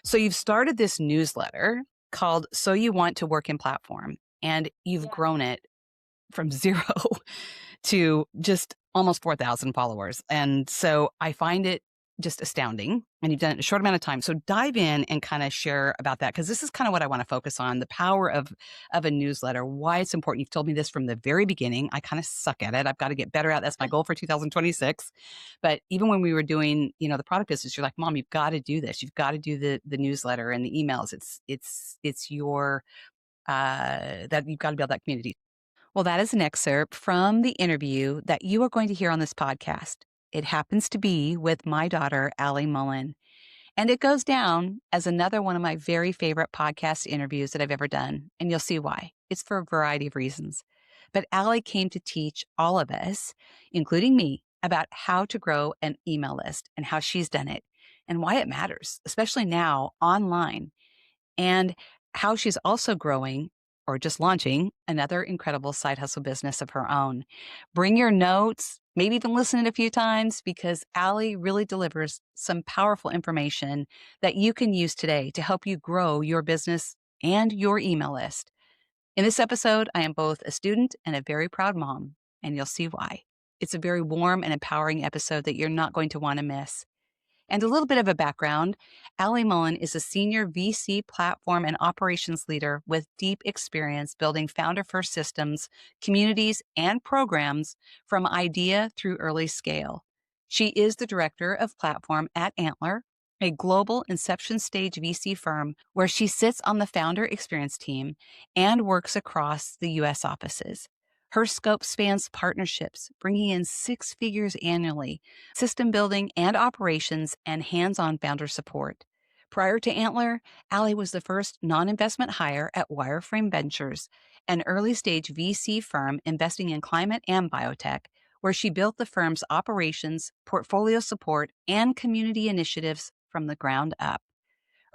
So you've started this newsletter called So You Want to Work in Platform, and you've Yeah. grown it from 0 to just almost 4,000 followers. And so I find it just astounding. And you've done it in a short amount of time. So dive in and kind of share about that, because this is kind of what I want to focus on, the power of a newsletter, why it's important. You've told me this from the very beginning. I kind of suck at it. I've got to get better at it. That's my goal for 2026. But even when we were doing, the product business, you're like, Mom, you've got to do this. You've got to do the newsletter and the emails. It's your that you've got to build that community. Well, that is an excerpt from the interview that you are going to hear on this podcast. It happens to be with my daughter, Allie Mullen. And it goes down as another one of my very favorite podcast interviews that I've ever done. And you'll see why. It's for a variety of reasons. But Allie came to teach all of us, including me, about how to grow an email list and how she's done it and why it matters, especially now online, and how she's also growing or just launching another incredible side hustle business of her own. Bring your notes, maybe even listen it a few times, because Allie really delivers some powerful information that you can use today to help you grow your business and your email list. In this episode, I am both a student and a very proud mom, and you'll see why. It's a very warm and empowering episode that you're not going to want to miss. And a little bit of a background, Allie Mullen is a senior VC platform and operations leader with deep experience building founder-first systems, communities, and programs from idea through early scale. She is the director of platform at Antler, a global inception stage VC firm where she sits on the founder experience team and works across the U.S. offices. Her scope spans partnerships, bringing in six figures annually, system building and operations, and hands-on founder support. Prior to Antler, Allie was the first non-investment hire at Wireframe Ventures, an early-stage VC firm investing in climate and biotech, where she built the firm's operations, portfolio support, and community initiatives from the ground up.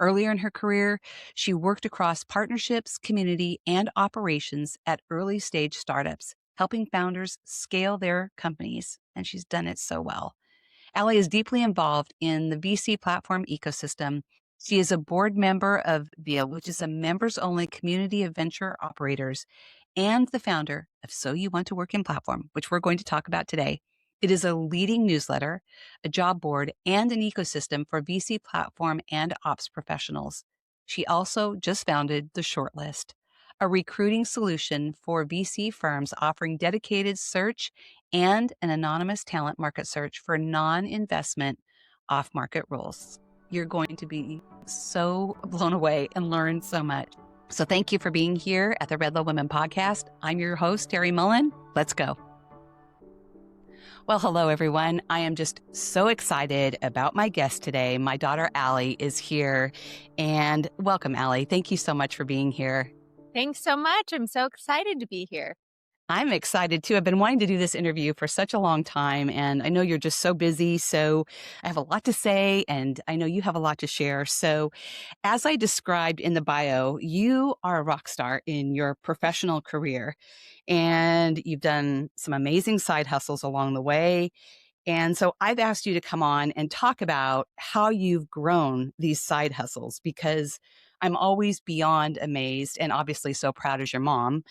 Earlier in her career, she worked across partnerships, community, and operations at early stage startups, helping founders scale their companies, and she's done it so well. Allie is deeply involved in the VC platform ecosystem. She is a board member of VIA, which is a members-only community of venture operators, and the founder of So You Want to Work in Platform, which we're going to talk about today. It is a leading newsletter, a job board, and an ecosystem for VC platform and ops professionals. She also just founded The Shortlist, a recruiting solution for VC firms offering dedicated search and an anonymous talent market search for non-investment off-market roles. You're going to be so blown away and learn so much. So thank you for being here at the Redlo Women Podcast. I'm your host, Terri Mullen. Let's go. Well, hello, everyone. I am just so excited about my guest today. My daughter, Allie, is here. And welcome, Allie. Thank you so much for being here. Thanks so much. I'm so excited to be here. I'm excited too. I've been wanting to do this interview for such a long time, and I know you're just so busy. So I have a lot to say, and I know you have a lot to share. So, as I described in the bio, you are a rock star in your professional career, and you've done some amazing side hustles along the way. And so I've asked you to come on and talk about how you've grown these side hustles, because I'm always beyond amazed and obviously so proud as your mom.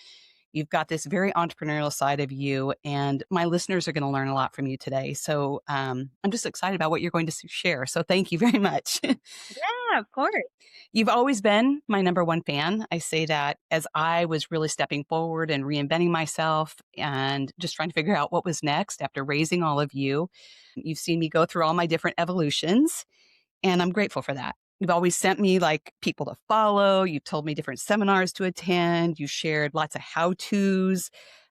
You've got this very entrepreneurial side of you, and my listeners are going to learn a lot from you today. So I'm just excited about what you're going to share. So thank you very much. Yeah, of course. You've always been my number one fan. I say that as I was really stepping forward and reinventing myself and just trying to figure out what was next after raising all of you. You've seen me go through all my different evolutions, and I'm grateful for that. You've always sent me like people to follow. You've told me different seminars to attend. You shared lots of how-tos.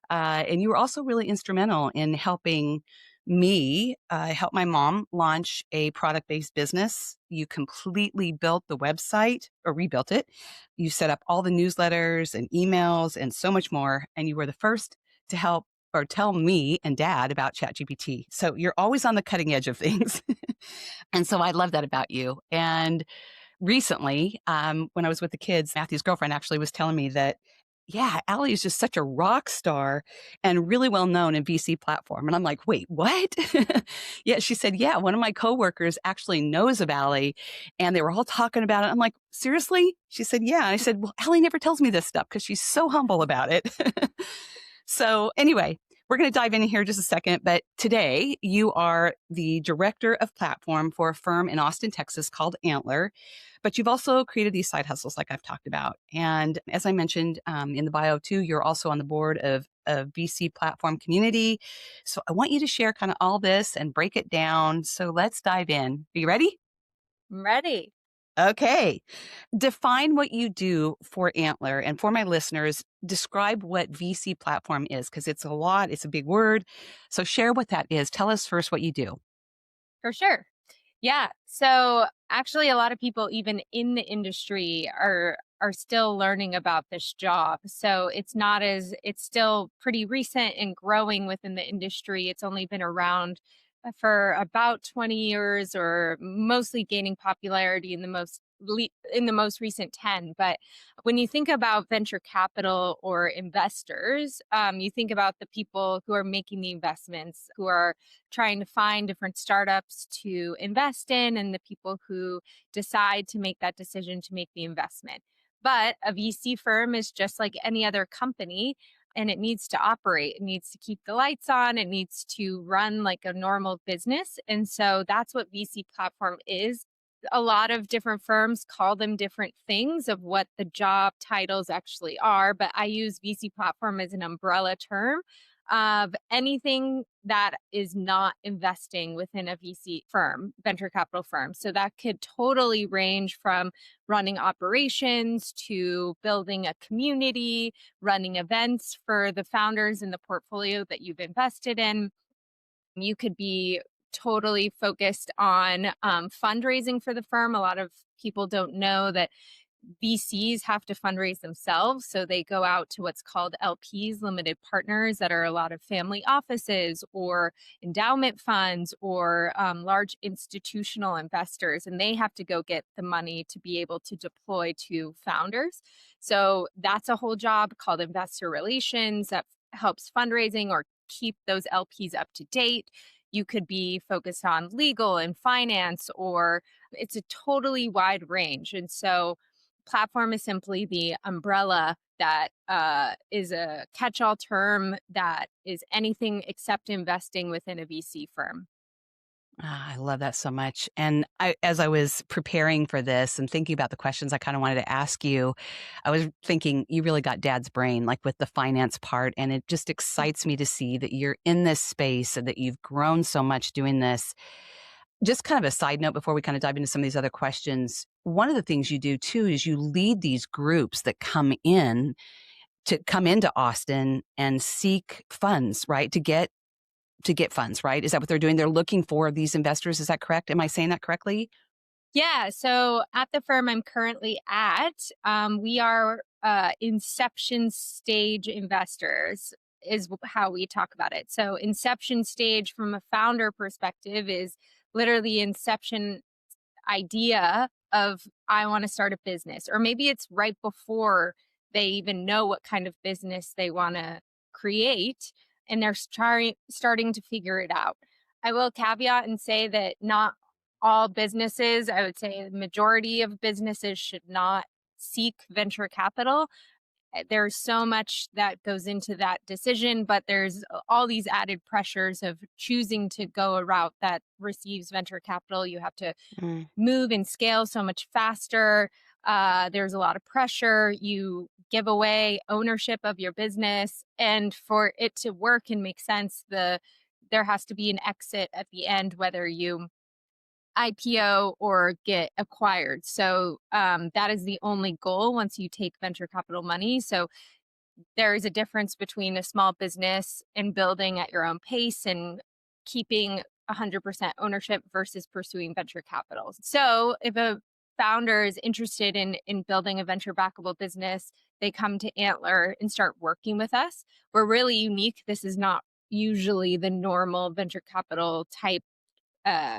And you were also really instrumental in helping me help my mom launch a product-based business. You completely built the website or rebuilt it. You set up all the newsletters and emails and so much more. And you were the first to help or tell me and Dad about ChatGPT. So you're always on the cutting edge of things. And so I love that about you. And recently, when I was with the kids, Matthew's girlfriend actually was telling me that yeah, Allie is just such a rock star and really well known in VC platform. And I'm like, wait, what? Yeah, she said, yeah, one of my coworkers actually knows of Allie and they were all talking about it. I'm like, seriously? She said, yeah. And I said, well, Allie never tells me this stuff because she's so humble about it. So anyway, we're going to dive in here just a second. But today you are the director of platform for a firm in Austin, Texas called Antler. But you've also created these side hustles like I've talked about. And as I mentioned in the bio too, you're also on the board of a VC platform community. So I want you to share kind of all this and break it down. So let's dive in. Are you ready? I'm ready. Okay. Define what you do for Antler. And for my listeners, describe what VC platform is because it's a lot, it's a big word. So share what that is. Tell us first what you do. For sure. Yeah. So actually a lot of people even in the industry are still learning about this job. So it's still pretty recent and growing within the industry. It's only been around for about 20 years or mostly gaining popularity in the most recent 10. But when you think about venture capital or investors, you think about the people who are making the investments, who are trying to find different startups to invest in, and the people who decide to make that decision to make the investment. But a VC firm is just like any other company, and it needs to operate. It needs to keep the lights on. It needs to run like a normal business. And so that's what VC platform is. A lot of different firms call them different things of what the job titles actually are, but I use VC platform as an umbrella term of anything that is not investing within a VC firm, venture capital firm. So that could totally range from running operations to building a community, running events for the founders in the portfolio that you've invested in. You could be totally focused on fundraising for the firm. A lot of people don't know that VCs have to fundraise themselves. So they go out to what's called LPs, limited partners, that are a lot of family offices or endowment funds or large institutional investors. And they have to go get the money to be able to deploy to founders. So that's a whole job called investor relations that helps fundraising or keep those LPs up to date. You could be focused on legal and finance, or it's a totally wide range. And so platform is simply the umbrella that is a catch-all term that is anything except investing within a VC firm. Ah, I love that so much. And as I was preparing for this and thinking about the questions I kind of wanted to ask you, I was thinking you really got dad's brain, like with the finance part. And it just excites me to see that you're in this space and that you've grown so much doing this. Just kind of a side note before we kind of dive into some of these other questions. One of the things you do too is you lead these groups that come into Austin and seek funds, right? To get funds, right? Is that what they're doing? They're looking for these investors. Is that correct? Am I saying that correctly? Yeah. So at the firm I'm currently at, we are inception stage investors, is how we talk about it. So inception stage from a founder perspective is literally inception idea of I want to start a business, or maybe it's right before they even know what kind of business they want to create and they're starting to figure it out. I will caveat and say that not all businesses, I would say the majority of businesses should not seek venture capital. There's so much that goes into that decision, but there's all these added pressures of choosing to go a route that receives venture capital. You have to Mm. move and scale so much faster. There's a lot of pressure. You give away ownership of your business, and for it to work and make sense, there has to be an exit at the end, whether you IPO or get acquired. So that is the only goal once you take venture capital money. So there is a difference between a small business and building at your own pace and keeping 100% ownership versus pursuing venture capital. So if a founder is interested in building a venture backable business, they come to Antler and start working with us. We're really unique. This is not usually the normal venture capital type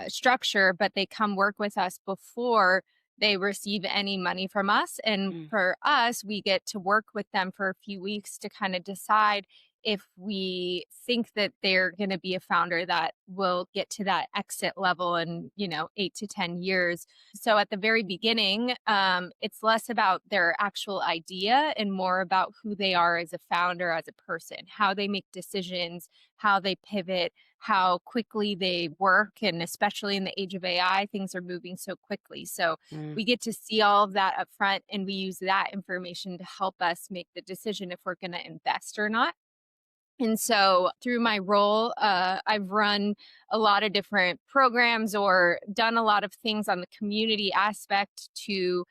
structure, but they come work with us before they receive any money from us. And Mm, for us, we get to work with them for a few weeks to kind of decide if we think that they're going to be a founder that will get to that exit level in, 8 to 10 years. So at the very beginning, it's less about their actual idea and more about who they are as a founder, as a person, how they make decisions, how they pivot, how quickly they work. And especially in the age of AI, things are moving so quickly. So mm. we get to see all of that up front, and we use that information to help us make the decision if we're going to invest or not. And so through my role, I've run a lot of different programs or done a lot of things on the community aspect to,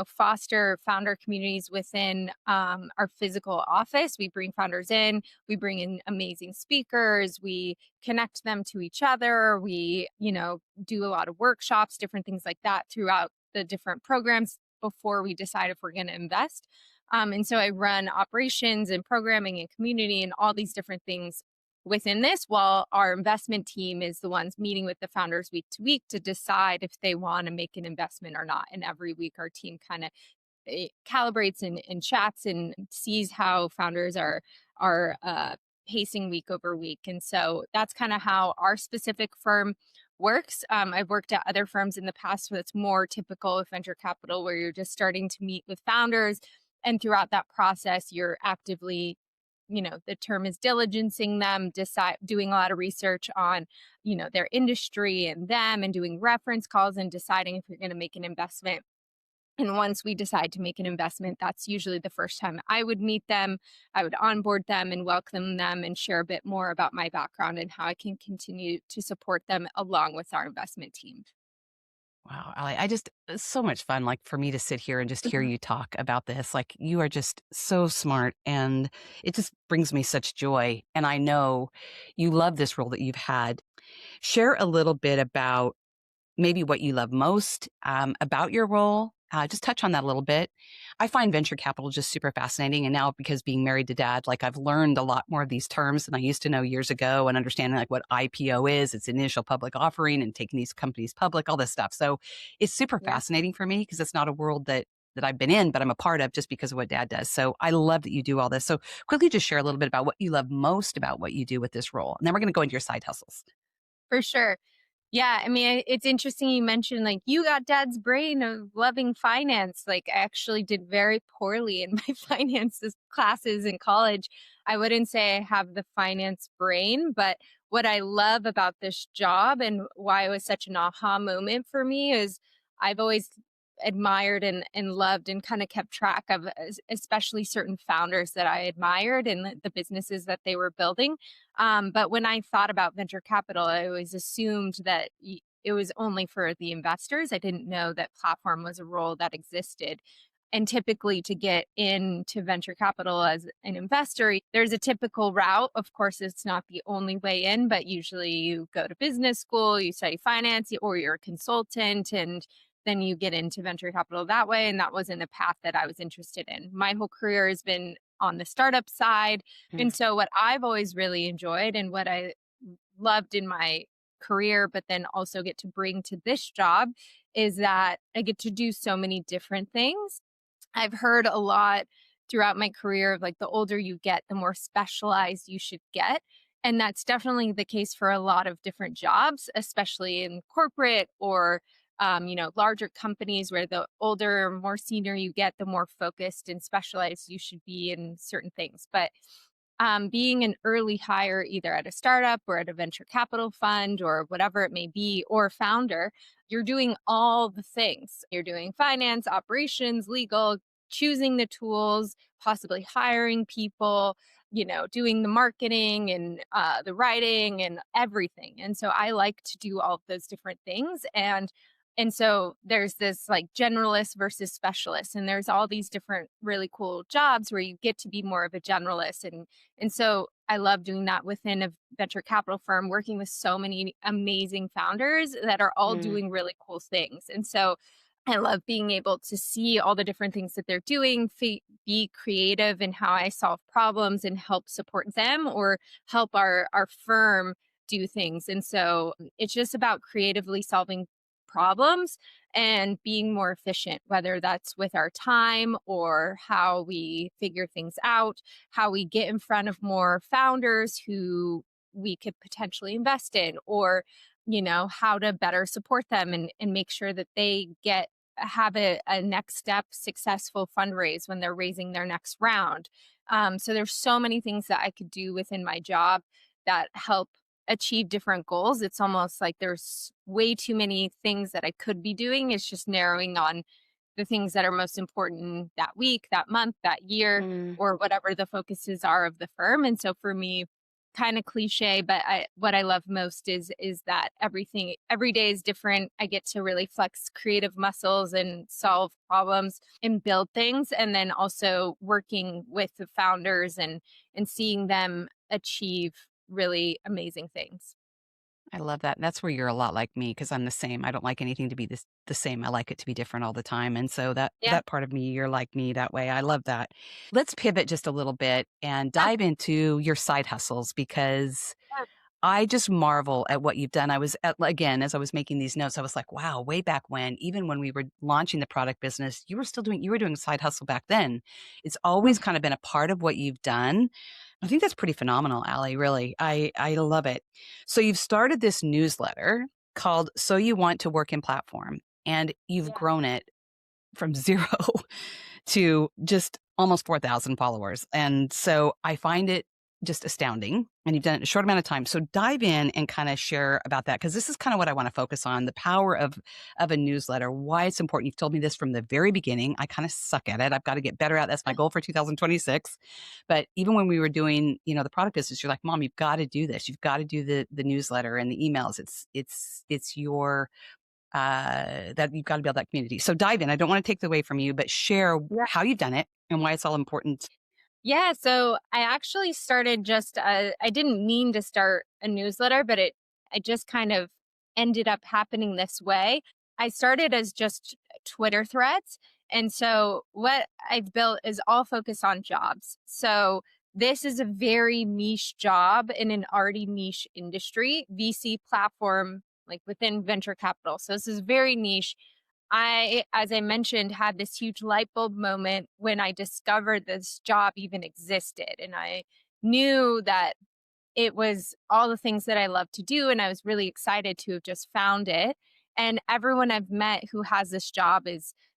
foster founder communities within our physical office. We bring founders in, we bring in amazing speakers, we connect them to each other, we, do a lot of workshops, different things like that throughout the different programs before we decide if we're going to invest. And so I run operations and programming and community and all these different things within this, while our investment team is the ones meeting with the founders week to week to decide if they want to make an investment or not. And every week, our team kind of calibrates and chats and sees how founders are pacing week over week. And so that's kind of how our specific firm works. I've worked at other firms in the past where it's more typical of venture capital, where you're just starting to meet with founders, and throughout that process, you're actively, the term is diligencing them, doing a lot of research on, their industry and them, and doing reference calls and deciding if you're going to make an investment. And once we decide to make an investment, that's usually the first time I would meet them. I would onboard them and welcome them and share a bit more about my background and how I can continue to support them along with our investment team. Wow, Allie, it's so much fun, like, for me to sit here and just hear Mhm. you talk about this. Like, you are just so smart, and it just brings me such joy. And I know you love this role that you've had. Share a little bit about maybe what you love most about your role. Just touch on that a little bit. I find venture capital just super fascinating. And now, because being married to dad, like, I've learned a lot more of these terms than I used to know years ago, and understanding like what IPO is, it's initial public offering, and taking these companies public, all this stuff. So it's super Yeah. fascinating for me because it's not a world that I've been in, but I'm a part of just because of what dad does. So I love that you do all this. So quickly, just share a little bit about what you love most about what you do with this role. And then we're going to go into your side hustles. For sure. Yeah, I mean, it's interesting you mentioned like you got dad's brain of loving finance. Like I actually did very poorly in my finances classes in college. I wouldn't say I have the finance brain, but what I love about this job and why it was such an aha moment for me is I've always admired and loved and kind of kept track of especially certain founders that I admired and the businesses that they were building. But when I thought about venture capital, I always assumed that it was only for the investors. I didn't know that platform was a role that existed. And typically, to get into venture capital as an investor, there's a typical route. Of course, it's not the only way in, but usually you go to business school, you study finance, or you're a consultant, and then you get into venture capital that way. And that wasn't a path that I was interested in. My whole career has been on the startup side, Mm, and so, what I've always really enjoyed and what I loved in my career, but then also get to bring to this job, is that I get to do so many different things. I've heard a lot throughout my career of like the older you get, the more specialized you should get. And that's definitely the case for a lot of different jobs, especially in corporate or larger companies where the older, more senior you get, the more focused and specialized you should be in certain things. But being an early hire, either at a startup or at a venture capital fund or whatever it may be, or founder, you're doing all the things. You're doing finance, operations, legal, choosing the tools, possibly hiring people, doing the marketing and the writing and everything. And so I like to do all of those different things. And so there's this like generalist versus specialist, and there's all these different really cool jobs where you get to be more of a generalist. And so I love doing that within a venture capital firm, working with so many amazing founders that are all mm, doing really cool things. And so I love being able to see all the different things that they're doing, be creative in how I solve problems and help support them or help our firm do things. And so it's just about creatively solving problems and being more efficient, whether that's with our time or how we figure things out, how we get in front of more founders who we could potentially invest in, or, how to better support them and make sure that they have a next step successful fundraise when they're raising their next round. So there's so many things that I could do within my job that help achieve different goals. It's almost like there's way too many things that I could be doing. It's just narrowing on the things that are most important that week, that month, that year, Mm. or whatever the focuses are of the firm. And so for me, kind of cliche, but what I love most is that every day is different. I get to really flex creative muscles and solve problems and build things, and then also working with the founders and seeing them achieve really amazing things. I love that. That's where you're a lot like me because I'm the same. I don't like anything to be the same. I like it to be different all the time. And so Yeah. that part of me, you're like me that way. I love that. Let's pivot just a little bit and Yeah. dive into your side hustles because Yeah. I just marvel at what you've done. Again, as I was making these notes, I was like, wow, way back when, even when we were launching the product business, you were doing a side hustle back then. It's always Mm. kind of been a part of what you've done. I think that's pretty phenomenal, Allie, really. I love it. So you've started this newsletter called So You Want to Work in Platform, and you've Yeah. grown it from 0 to just almost 4,000 followers. And so I find it just astounding. And you've done it in a short amount of time. So dive in and kind of share about that because this is kind of what I want to focus on, the power of a newsletter, why it's important. You've told me this from the very beginning. I kind of suck at it. I've got to get better at it. That's my goal for 2026. But even when we were doing, the product business, you're like, Mom, you've got to do this. You've got to do the newsletter and the emails. It's your that you've got to build that community. So dive in. I don't want to take it away from you, but share Yeah. how you've done it and why it's all important. Yeah, so I actually started I didn't mean to start a newsletter, but I just kind of ended up happening this way. I started as just Twitter threads. And so what I've built is all focused on jobs. So this is a very niche job in an already niche industry, VC platform, like within venture capital. So this is very niche. As I mentioned, had this huge light bulb moment when I discovered this job even existed. And I knew that it was all the things that I love to do. And I was really excited to have just found it. And everyone I've met who has this job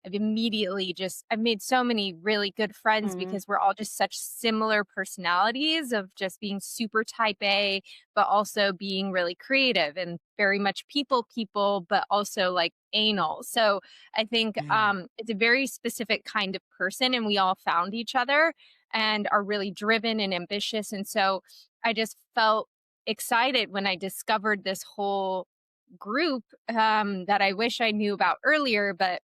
I've made so many really good friends Mhm. because we're all just such similar personalities of just being super type A, but also being really creative and very much people, but also like anal. So I think Mm. it's a very specific kind of person, and we all found each other and are really driven and ambitious. And so I just felt excited when I discovered this whole group that I wish I knew about earlier. But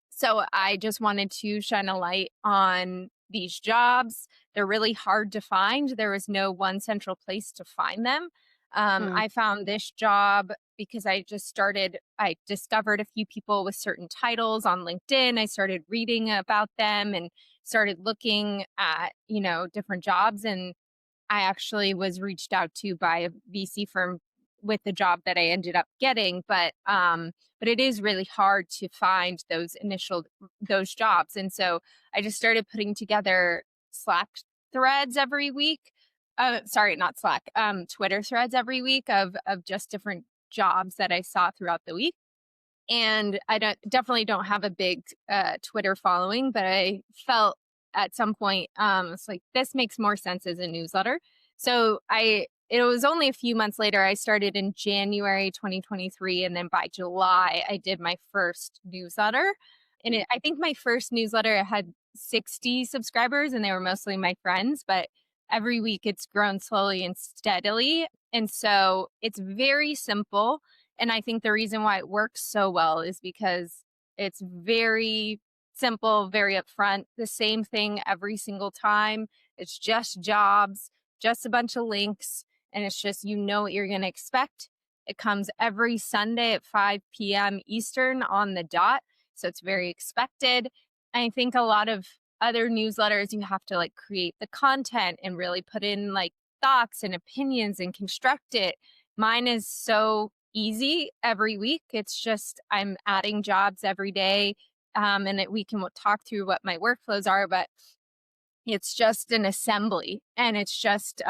so I just wanted to shine a light on these jobs. They're really hard to find. There was no one central place to find them. Mm. I found this job because I discovered a few people with certain titles on LinkedIn. I started reading about them and started looking at, different jobs. And I actually was reached out to by a VC firm with the job that I ended up getting, but it is really hard to find those jobs. And so I just started putting together Slack threads every week. Sorry, not Slack, Twitter threads every week of just different jobs that I saw throughout the week. And I definitely don't have a big Twitter following, but I felt at some point it's like this makes more sense as a newsletter. So it was only a few months later. I started in January 2023, and then by July I did my first newsletter. And I think my first newsletter had 60 subscribers, and they were mostly my friends. But every week it's grown slowly and steadily, and so it's very simple. And I think the reason why it works so well is because it's very simple, very upfront, the same thing every single time. It's just jobs, just a bunch of links, and it's just what you're going to expect. It comes every Sunday at 5 p.m. Eastern on the dot. So it's very expected. I think a lot of other newsletters, you have to like create the content and really put in like thoughts and opinions and construct it. Mine is so easy every week. It's just I'm adding jobs every day. We can talk through what my workflows are, but it's just an assembly and it's just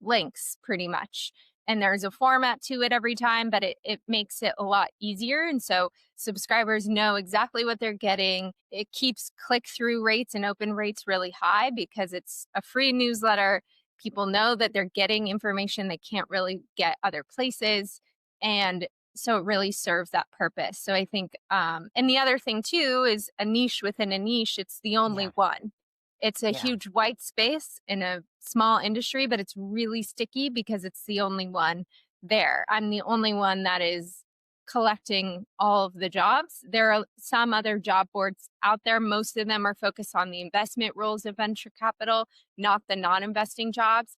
links pretty much. And there's a format to it every time, but it makes it a lot easier. And so subscribers know exactly what they're getting. It keeps click through rates and open rates really high because it's a free newsletter. People know that they're getting information they can't really get other places. And so it really serves that purpose. So I think, and the other thing too is a niche within a niche. It's the only Yeah. one. It's a Yeah. huge white space in a small industry, but it's really sticky because it's the only one there. I'm the only one that is collecting all of the jobs. There are some other job boards out there. Most of them are focused on the investment roles of venture capital, not the non-investing jobs.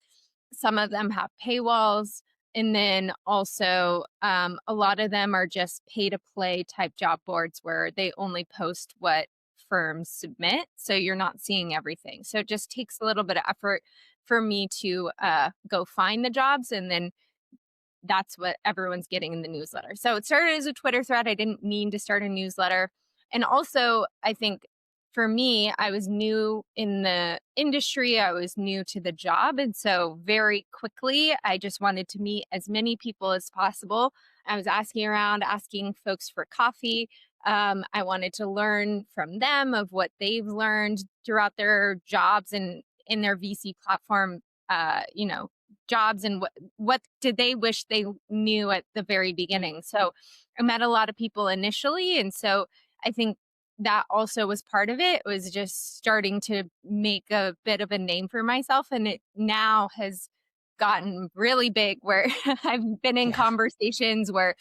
Some of them have paywalls. And then also, a lot of them are just pay to play type job boards where they only post what firms submit. So you're not seeing everything. So it just takes a little bit of effort for me to go find the jobs. And then that's what everyone's getting in the newsletter. So it started as a Twitter thread. I didn't mean to start a newsletter. And also, I think for me, I was new in the industry, I was new to the job. And so very quickly, I just wanted to meet as many people as possible. I was asking around, asking folks for coffee. I wanted to learn from them of what they've learned throughout their jobs and in their VC platform, jobs, and what did they wish they knew at the very beginning. So I met a lot of people initially. And so I think that also was part of it, was just starting to make a bit of a name for myself. And it now has gotten really big where I've been in Yeah. conversations where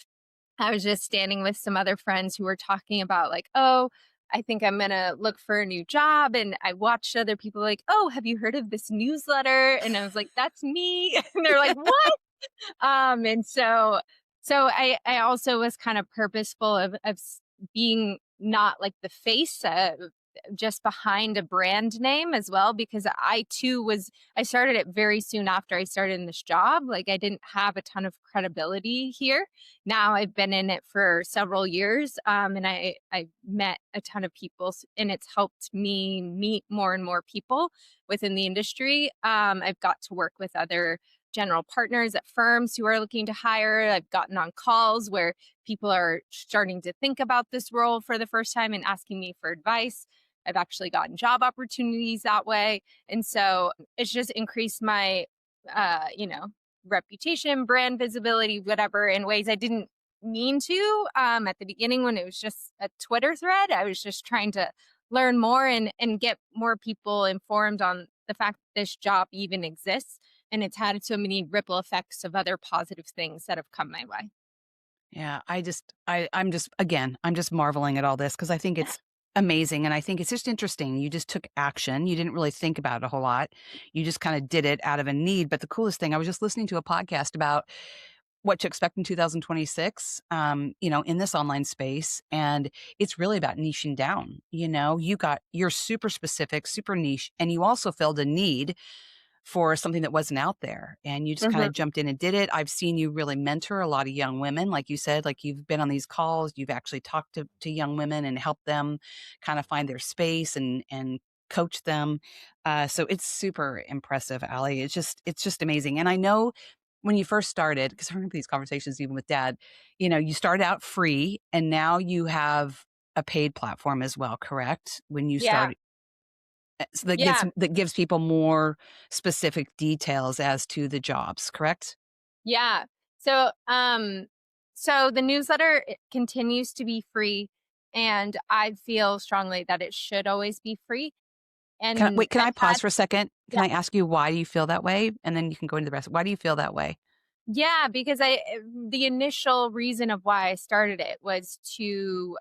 I was just standing with some other friends who were talking about like, oh, I think I'm going to look for a new job. And I watched other people like, oh, have you heard of this newsletter? And I was like, that's me. And they're like, what? And so I also was kind of purposeful of being not like the face, just behind a brand name as well, because I started it very soon after I started in this job. Like I didn't have a ton of credibility here. Now I've been in it for several years, and I met a ton of people, and it's helped me meet more and more people within the industry. I've got to work with other general partners at firms who are looking to hire. I've gotten on calls where people are starting to think about this role for the first time and asking me for advice. I've actually gotten job opportunities that way. And so it's just increased my, uh, you know, reputation, brand visibility, whatever, in ways I didn't mean to. At the beginning, when it was just a Twitter thread, I was just trying to learn more and get more people informed on the fact that this job even exists. And it's had so many ripple effects of other positive things that have come my way. Yeah, I'm just marveling at all this because I think it's amazing, and I think it's just interesting. You just took action. You didn't really think about it a whole lot. You just kinda did it out of a need, but the coolest thing, I was just listening to a podcast about what to expect in 2026, in this online space, and it's really about niching down, you're super specific, super niche, and you also filled a need for something that wasn't out there, and you just kinda Mhm. jumped in and did it. I've seen you really mentor a lot of young women, like you said, like, you've been on these calls, you've actually talked to young women and helped them kinda find their space and coach them. So it's super impressive, Allie. It's just amazing, and I know when you first started, because I remember these conversations even with dad, you started out free, and now you have a paid platform as well, correct? When you Yeah. started so that gives Yeah. that gives people more specific details as to the jobs, correct? Yeah. So the newsletter, it continues to be free, and I feel strongly that it should always be free. And Can I I've pause had for a second? Can Yeah. I ask you why do you feel that way? And then you can go into the rest. Why do you feel that way? Yeah, because the initial reason of why I started it was to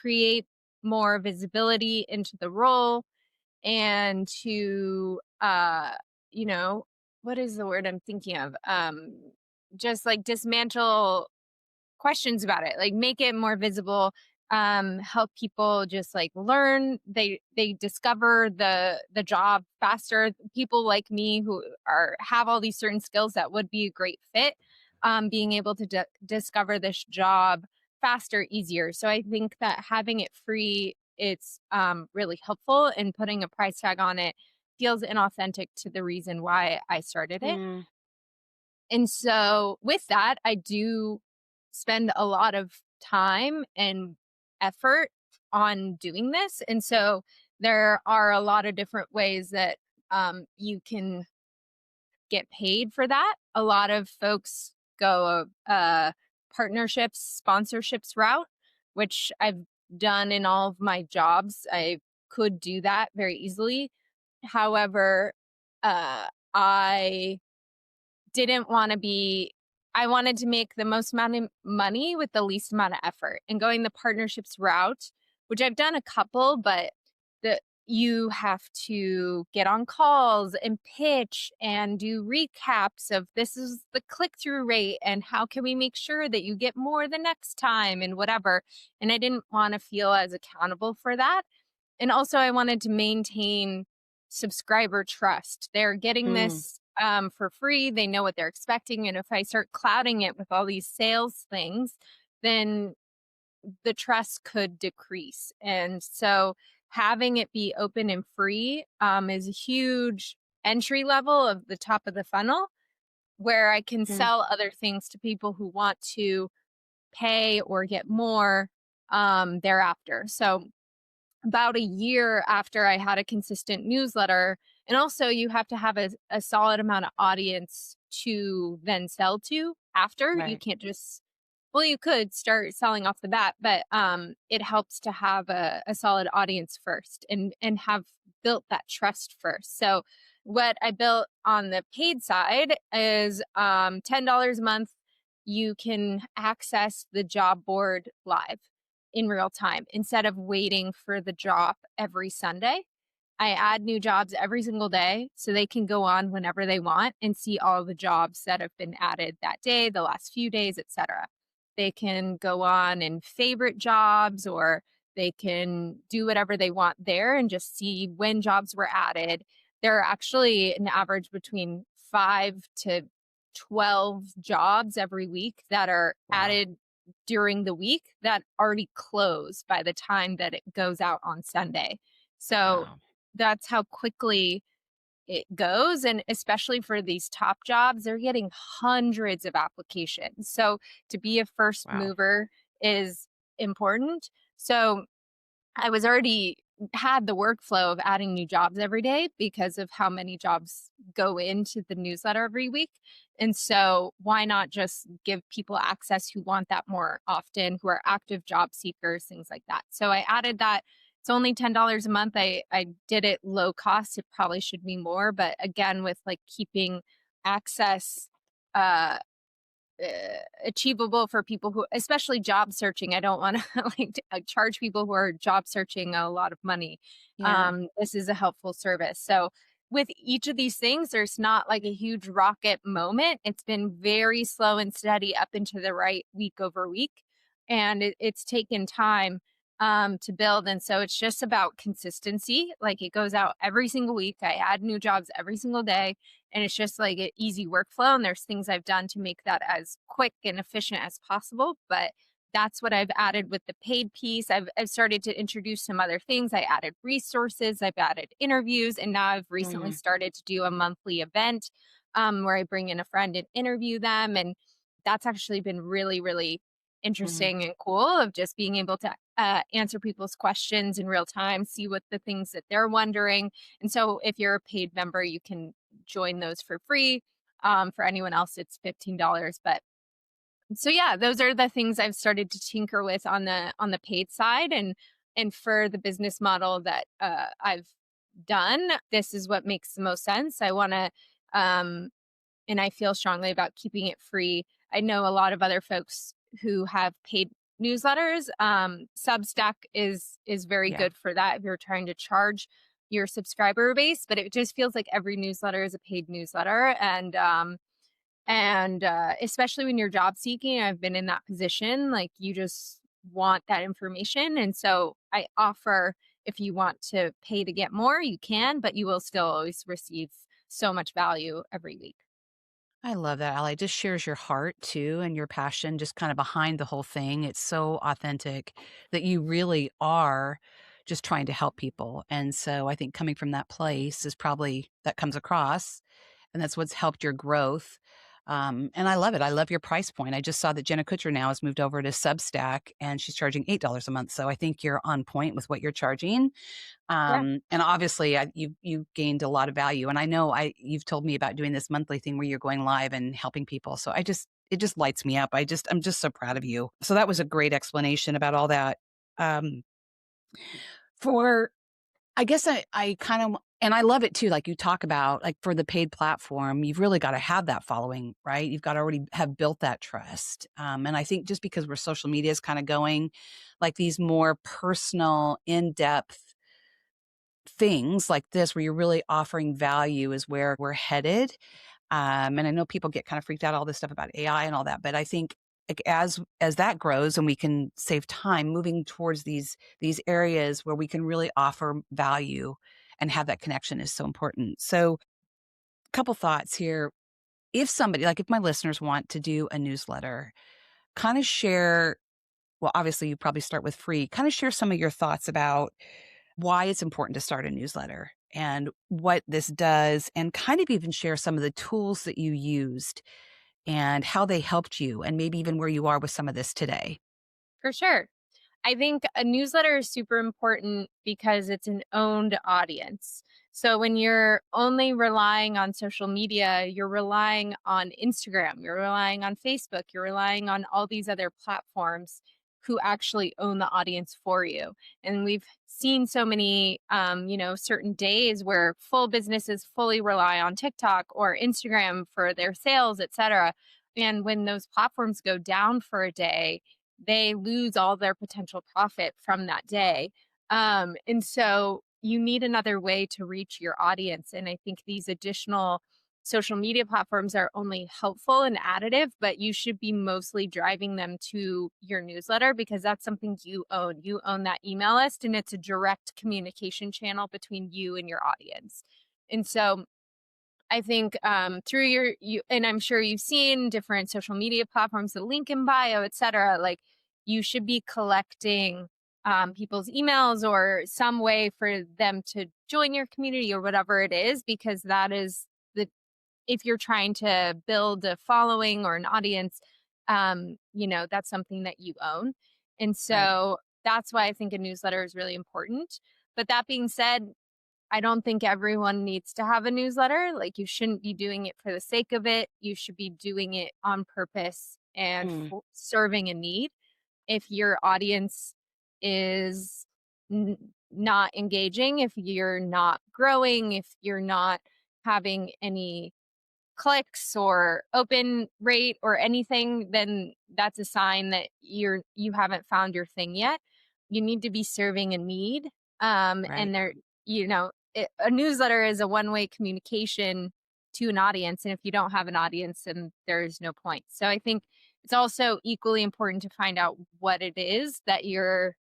create more visibility into the role and to you know, what is the word I'm thinking of? Just like dismantle questions about it, like make it more visible, help people just like learn, they discover the job faster. People like me who are have all these certain skills that would be a great fit, being able to discover this job faster, easier. So I think that having it free, it's really helpful, and putting a price tag on it feels inauthentic to the reason why I started it. Mm, And so with that, I do spend a lot of time and effort on doing this. And so there are a lot of different ways that you can get paid for that. A lot of folks go partnerships, sponsorships route, which I've done in all of my jobs. I could do that very easily. However, I didn't want to be I wanted to make the most amount of money with the least amount of effort. And going the partnerships route, which I've done a couple, but the you have to get on calls and pitch and do recaps of this is the click-through rate and how can we make sure that you get more the next time and whatever. And I didn't want to feel as accountable for that. And also I wanted to maintain subscriber trust. They're getting mm, this for free. They know what they're expecting. And if I start clouding it with all these sales things, then the trust could decrease. And so having it be open and free is a huge entry level of the top of the funnel where I can mm, sell other things to people who want to pay or get more thereafter. So about a year after I had a consistent newsletter. And also, you have to have a solid amount of audience to then sell to after. You right. can't just, well, you could start selling off the bat, but it helps to have a solid audience first and have built that trust first. So, what I built on the paid side is $10 a month. You can access the job board live in real time instead of waiting for the drop every Sunday. I add new jobs every single day so they can go on whenever they want and see all the jobs that have been added that day, the last few days, etc. They can go on and favorite jobs, or they can do whatever they want there and just see when jobs were added. There are actually an average between 5 to 12 jobs every week that are Wow. added during the week that already close by the time that it goes out on Sunday. So Wow. that's how quickly it goes. And especially for these top jobs, they're getting hundreds of applications. So to be a first Wow. mover is important. So I was already had the workflow of adding new jobs every day because of how many jobs go into the newsletter every week. And so why not just give people access who want that more often, who are active job seekers, things like that. So I added that. It's only $10 a month. I did it low cost. It probably should be more, but again, with like keeping access uh achievable for people who, especially job searching. I don't want to charge people who are job searching a lot of money. Yeah. This is a helpful service. So with each of these things, there's not like a huge rocket moment. It's been very slow and steady up into the right week over week, and it's taken time to build. And so it's just about consistency. Like it goes out every single week. I add new jobs every single day, and it's just like an easy workflow. And there's things I've done to make that as quick and efficient as possible. But that's what I've added with the paid piece. I've started to introduce some other things. I added resources, I've added interviews, and now I've recently Mm, started to do a monthly event where I bring in a friend and interview them. And that's actually been really, really mm, interesting and cool, of just being able to answer people's questions in real time, see what the things that they're wondering. And so if you're a paid member, you can join those for free. For anyone else, it's $15. But so yeah, those are the things I've started to tinker with on the paid side, and for the business model that I've done, this is what makes the most sense. I want to, and I feel strongly about keeping it free. I know a lot of other folks who have paid newsletters. Substack is very yeah. good for that if you're trying to charge your subscriber base, but it just feels like every newsletter is a paid newsletter. And especially when you're job seeking, I've been in that position, like you just want that information. And so I offer, if you want to pay to get more, you can, but you will still always receive so much value every week. I love that, Allie. It just shares your heart too and your passion just kind of behind the whole thing. It's so authentic that you really are just trying to help people. And so I think coming from that place is probably that comes across, and that's what's helped your growth. And I love it. I love your price point. I just saw that Jenna Kutcher now has moved over to Substack and she's charging $8 a month. So I think you're on point with what you're charging. Yeah. And obviously, you gained a lot of value, and I know you've told me about doing this monthly thing where you're going live and helping people. So it just lights me up. I'm just so proud of you. So that was a great explanation about all that. Um, for I guess I kind of and I love it too. Like you talk about, like for the paid platform, you've really got to have that following, right? You've got to already have built that trust. And I think just because where social media is kind of going, like these more personal, in depth things like this where you're really offering value is where we're headed. And I know people get kind of freaked out all this stuff about AI and all that, but I think like as that grows and we can save time moving towards these areas where we can really offer value and have that connection is so important. So, a couple thoughts here. If somebody like if my listeners want to do a newsletter, kind of share well, obviously you probably start with free. Kind of share some of your thoughts about why it's important to start a newsletter and what this does, and kind of even share some of the tools that you used and how they helped you, and maybe even where you are with some of this today. For sure. I think a newsletter is super important because it's an owned audience. So when you're only relying on social media, you're relying on Instagram, you're relying on Facebook, you're relying on all these other platforms who actually own the audience for you. And we've seen so many, certain days where full businesses fully rely on TikTok or Instagram for their sales, et cetera. And when those platforms go down for a day, they lose all their potential profit from that day. And so you need another way to reach your audience. And I think these additional social media platforms are only helpful and additive, but you should be mostly driving them to your newsletter because that's something you own. You own that email list, and it's a direct communication channel between you and your audience. And so I think through and I'm sure you've seen different social media platforms, the link in bio, et cetera. Like you should be collecting people's emails or some way for them to join your community or whatever it is, because that is if you're trying to build a following or an audience, that's something that you own. And Right. so that's why I think a newsletter is really important. But that being said, I don't think everyone needs to have a newsletter. Like you shouldn't be doing it for the sake of it. You should be doing it on purpose and Mm, serving a need. If your audience is not engaging, if you're not growing, if you're not having any clicks or open rate or anything, then that's a sign that you haven't found your thing yet. You need to be serving a need. right. And a newsletter is a one-way communication to an audience. And if you don't have an audience, then there's no point. So I think it's also equally important to find out what it is that you're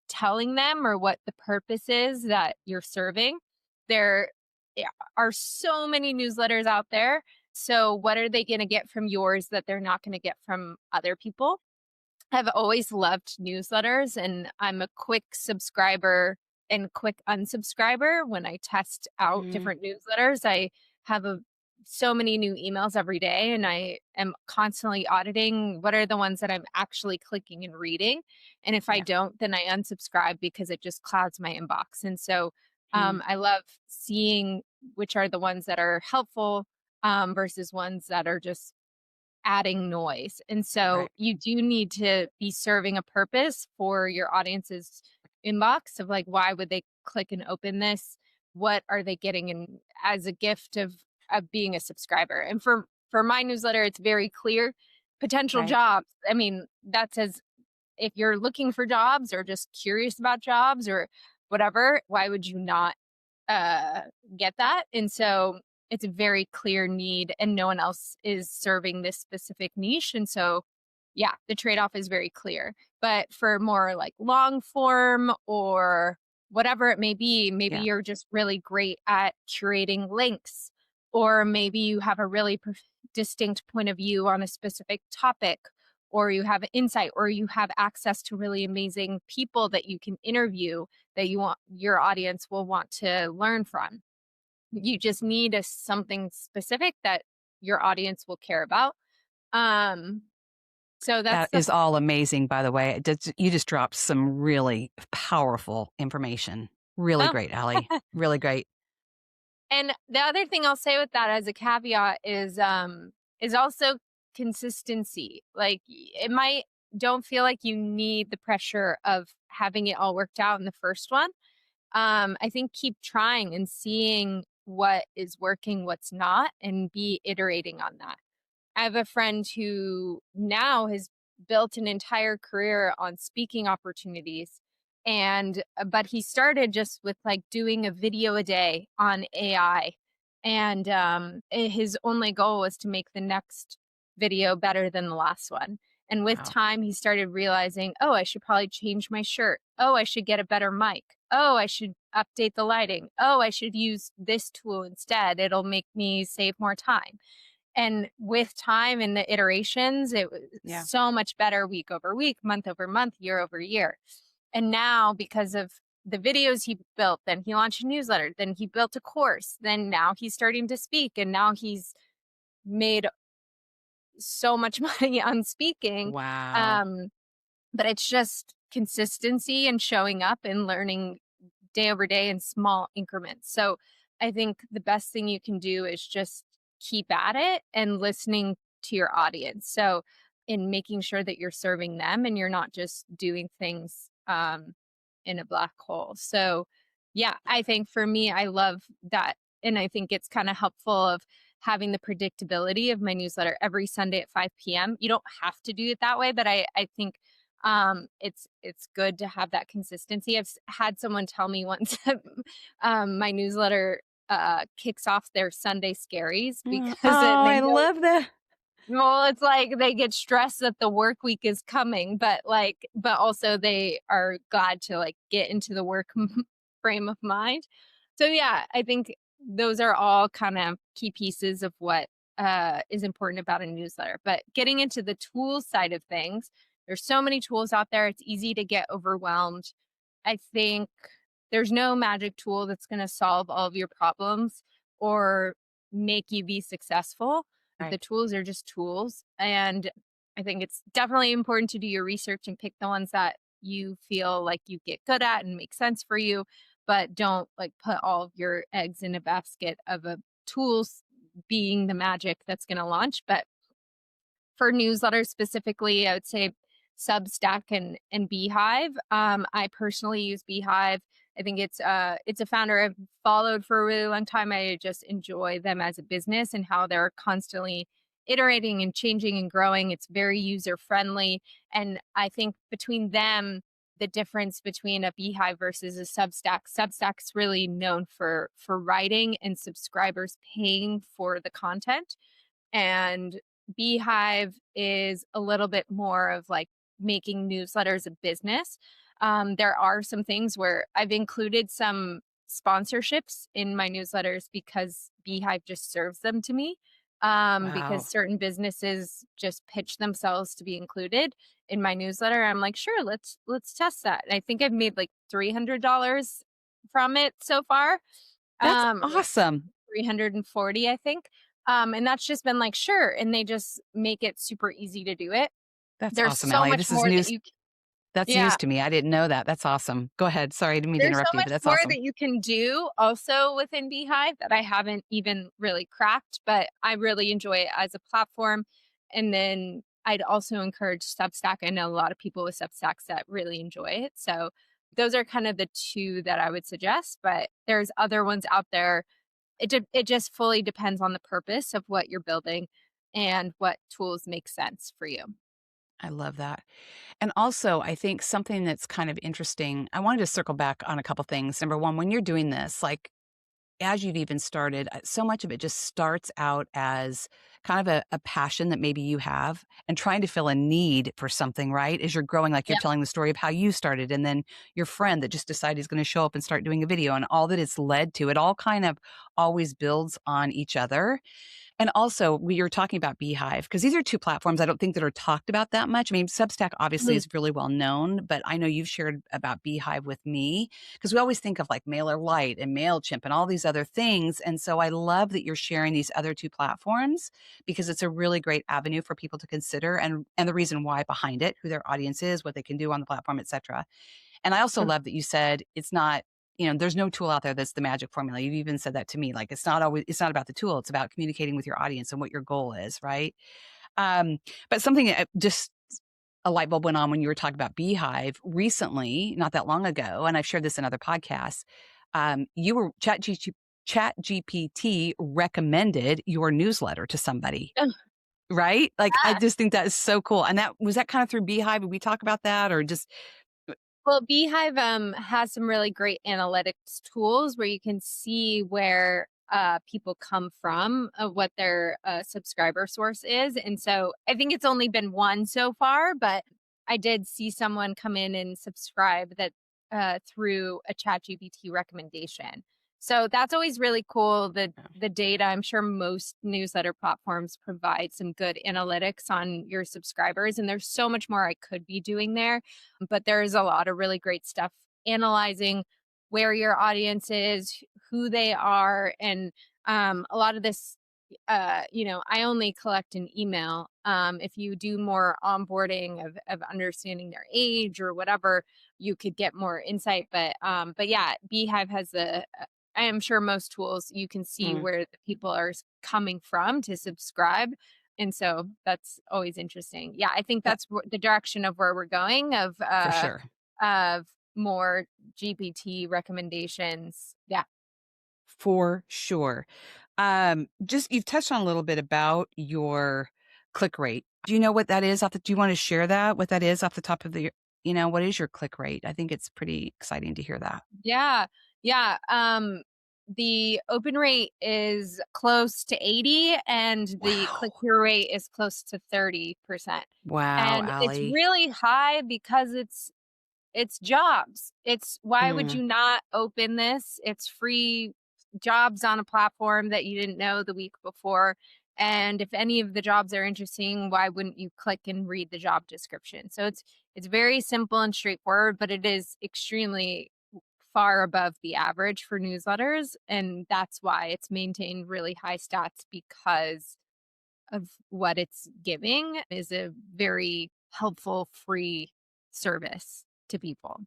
telling them or what the purpose is that you're serving. There are so many newsletters out there. So, what are they going to get from yours that they're not going to get from other people? I've always loved newsletters, and I'm a quick subscriber and quick unsubscriber when I test out Mm, different newsletters. I have so many new emails every day, and I am constantly auditing what are the ones that I'm actually clicking and reading. And if I yeah. don't, then I unsubscribe because it just clouds my inbox. And so Mm, I love seeing which are the ones that are helpful versus ones that are just adding noise. And so right. you do need to be serving a purpose for your audience's inbox of like, why would they click and open this? What are they getting in as a gift of being a subscriber? And for my newsletter, it's very clear. Potential Right. jobs. I mean, that says if you're looking for jobs or just curious about jobs or whatever, why would you not uh, get that. And so it's a very clear need and no one else is serving this specific niche. And so, yeah, the trade off is very clear. But for more like long form or whatever it may be, maybe Yeah. you're just really great at curating links, or maybe you have a really distinct point of view on a specific topic, or you have insight, or you have access to really amazing people that you can interview that you want your audience will want to learn from. You just need something specific that your audience will care about. Um, so that's That the is all amazing, by the way. You just dropped some really powerful information. Really oh, great, Allie. Really great. and the other thing I'll say with that as a caveat is also consistency. Like it might don't feel like you need the pressure of having it all worked out in the first one. I think keep trying and seeing what is working, what's not, and be iterating on that. I have a friend who now has built an entire career on speaking opportunities. And, but he started just with like doing a video a day on AI. And his only goal was to make the next video better than the last one. And with Wow. time, he started realizing, oh, I should probably change my shirt. Oh, I should get a better mic. Oh, I should update the lighting. Oh, I should use this tool instead. It'll make me save more time. And with time and the iterations, it was Yeah. so much better week over week, month over month, year over year. And now, because of the videos he built, then he launched a newsletter, then he built a course, then now he's starting to speak, and now he's made so much money on speaking. Wow. Um, but it's just consistency and showing up and learning day over day in small increments. So I think the best thing you can do is just keep at it and listening to your audience. So in making sure that you're serving them and you're not just doing things in a black hole. So yeah, I think for me, I love that. And I think it's kind of helpful of having the predictability of my newsletter every Sunday at 5 p.m. You don't have to do it that way, but I think it's good to have that consistency. I've had someone tell me once that my newsletter kicks off their Sunday scaries Oh, because they I know, love that. well, it's like they get stressed that the work week is coming, but also they are glad to like get into the work frame of mind. So yeah, I think those are all kind of key pieces of what is important about a newsletter. But getting into the tools side of things, there's so many tools out there. It's easy to get overwhelmed. I think there's no magic tool that's going to solve all of your problems or make you be successful. Right. The tools are just tools. And I think it's definitely important to do your research and pick the ones that you feel like you get good at and make sense for you, but don't like put all of your eggs in a basket of a tools being the magic that's going to launch. But for newsletters specifically, I would say Substack and Beehive. I personally use Beehive. I think it's a founder I've followed for a really long time. I just enjoy them as a business and how they're constantly iterating and changing and growing. It's very user friendly, and I think between them, the difference between a Beehive versus a Substack. Substack's really known for writing and subscribers paying for the content, and Beehive is a little bit more of like making newsletters a business. There are some things where I've included some sponsorships in my newsletters because Beehive just serves them to me. Because Wow. certain businesses just pitch themselves to be included in my newsletter. I'm like, sure, let's test that. And I think I've made like $300 from it so far. That's Like awesome. 340, I think. And that's just been like, sure. And they just make it super easy to do it. That's There's awesome, so Allie. much This is more that news. you, That's news yeah, to me. I didn't know that. That's awesome. Go ahead. Sorry, I didn't mean to there's so interrupt you, but much that's more awesome. that you can do also within Beehive that I haven't even really cracked, but I really enjoy it as a platform. And then I'd also encourage Substack. I know a lot of people with Substacks that really enjoy it. So those are kind of the two that I would suggest, but there's other ones out there. It just fully depends on the purpose of what you're building and what tools make sense for you. I love that. And also, I think something that's kind of interesting, I wanted to circle back on a couple things. Number one, when you're doing this, like as you've even started, so much of it just starts out as kind of a passion that maybe you have and trying to fill a need for something, right? As you're growing, like you're Yeah. telling the story of how you started, and then your friend that just decided he's going to show up and start doing a video and all that it's led to. It all kind of always builds on each other. And also, we were talking about Beehive because these are 2 platforms I don't think that are talked about that much. I mean, Substack obviously Mhm. is really well known, but I know you've shared about Beehive with me because we always think of like MailerLite and Mailchimp and all these other things. And so I love that you're sharing these other 2 platforms because it's a really great avenue for people to consider and the reason why behind it, who their audience is, what they can do on the platform, et cetera. And I also love that you said it's not, there's no tool out there that's the magic formula. You've even said that to me. Like it's not about the tool. It's about communicating with your audience and what your goal is, right? Um, but something just a light bulb went on when you were talking about Beehive recently, not that long ago, and I've shared this in other podcasts. You were Chat GPT recommended your newsletter to somebody, Ugh, right? Like I yeah. just think that is so cool. And that was that kind of through Beehive. Did we talk about that or just Well, Beehive has some really great analytics tools where you can see where people come from, what their subscriber source is. And so I think it's only been one so far, but I did see someone come in and subscribe that through a ChatGPT recommendation. So that's always really cool. The data, I'm sure most newsletter platforms provide some good analytics on your subscribers, and there's so much more I could be doing there, but there's a lot of really great stuff analyzing where your audience is, who they are, and a lot of this. I only collect an email. If you do more onboarding of understanding their age or whatever, you could get more insight. But yeah, Beehive has I am sure most tools you can see mm, where the people are coming from to subscribe, and so that's always interesting. Yeah, I think that that's the direction of where we're going for sure. of more GPT recommendations. Yeah. For sure. Just you've touched on a little bit about your click rate. Do you know what that is do you want to share that, what that is off the top of what is your click rate? I think it's pretty exciting to hear that. Yeah. Yeah. The open rate is close to 80 and the click Wow. through rate is close to 30%. Wow, And it's Allie. really high because it's jobs. It's why would Mm, you not open this? It's free jobs on a platform that you didn't know the week before. And if any of the jobs are interesting, why wouldn't you click and read the job description? So it's very simple and straightforward, but it is extremely far above the average for newsletters. And that's why it's maintained really high stats because of what it's giving is a very helpful free service to people.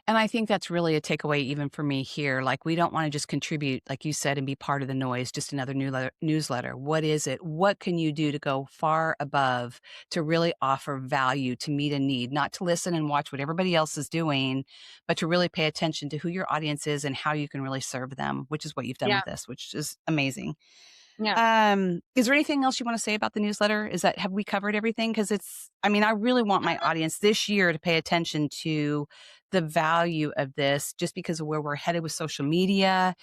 and I think that's really a takeaway even for me here. Like, we don't wanna just contribute, like you said, and be part of the noise, just another newsletter. What is it? What can you do to go far above to really offer value, to meet a need, not to listen and watch what everybody else is doing, but to really pay attention to who your audience is and how you can really serve them, which is what you've done Yeah. with this, which is amazing. Yeah. Is there anything else you wanna say about the newsletter? Have we covered everything? Because I mean, I really want my audience this year to pay attention to the value of this just because of where we're headed with social media.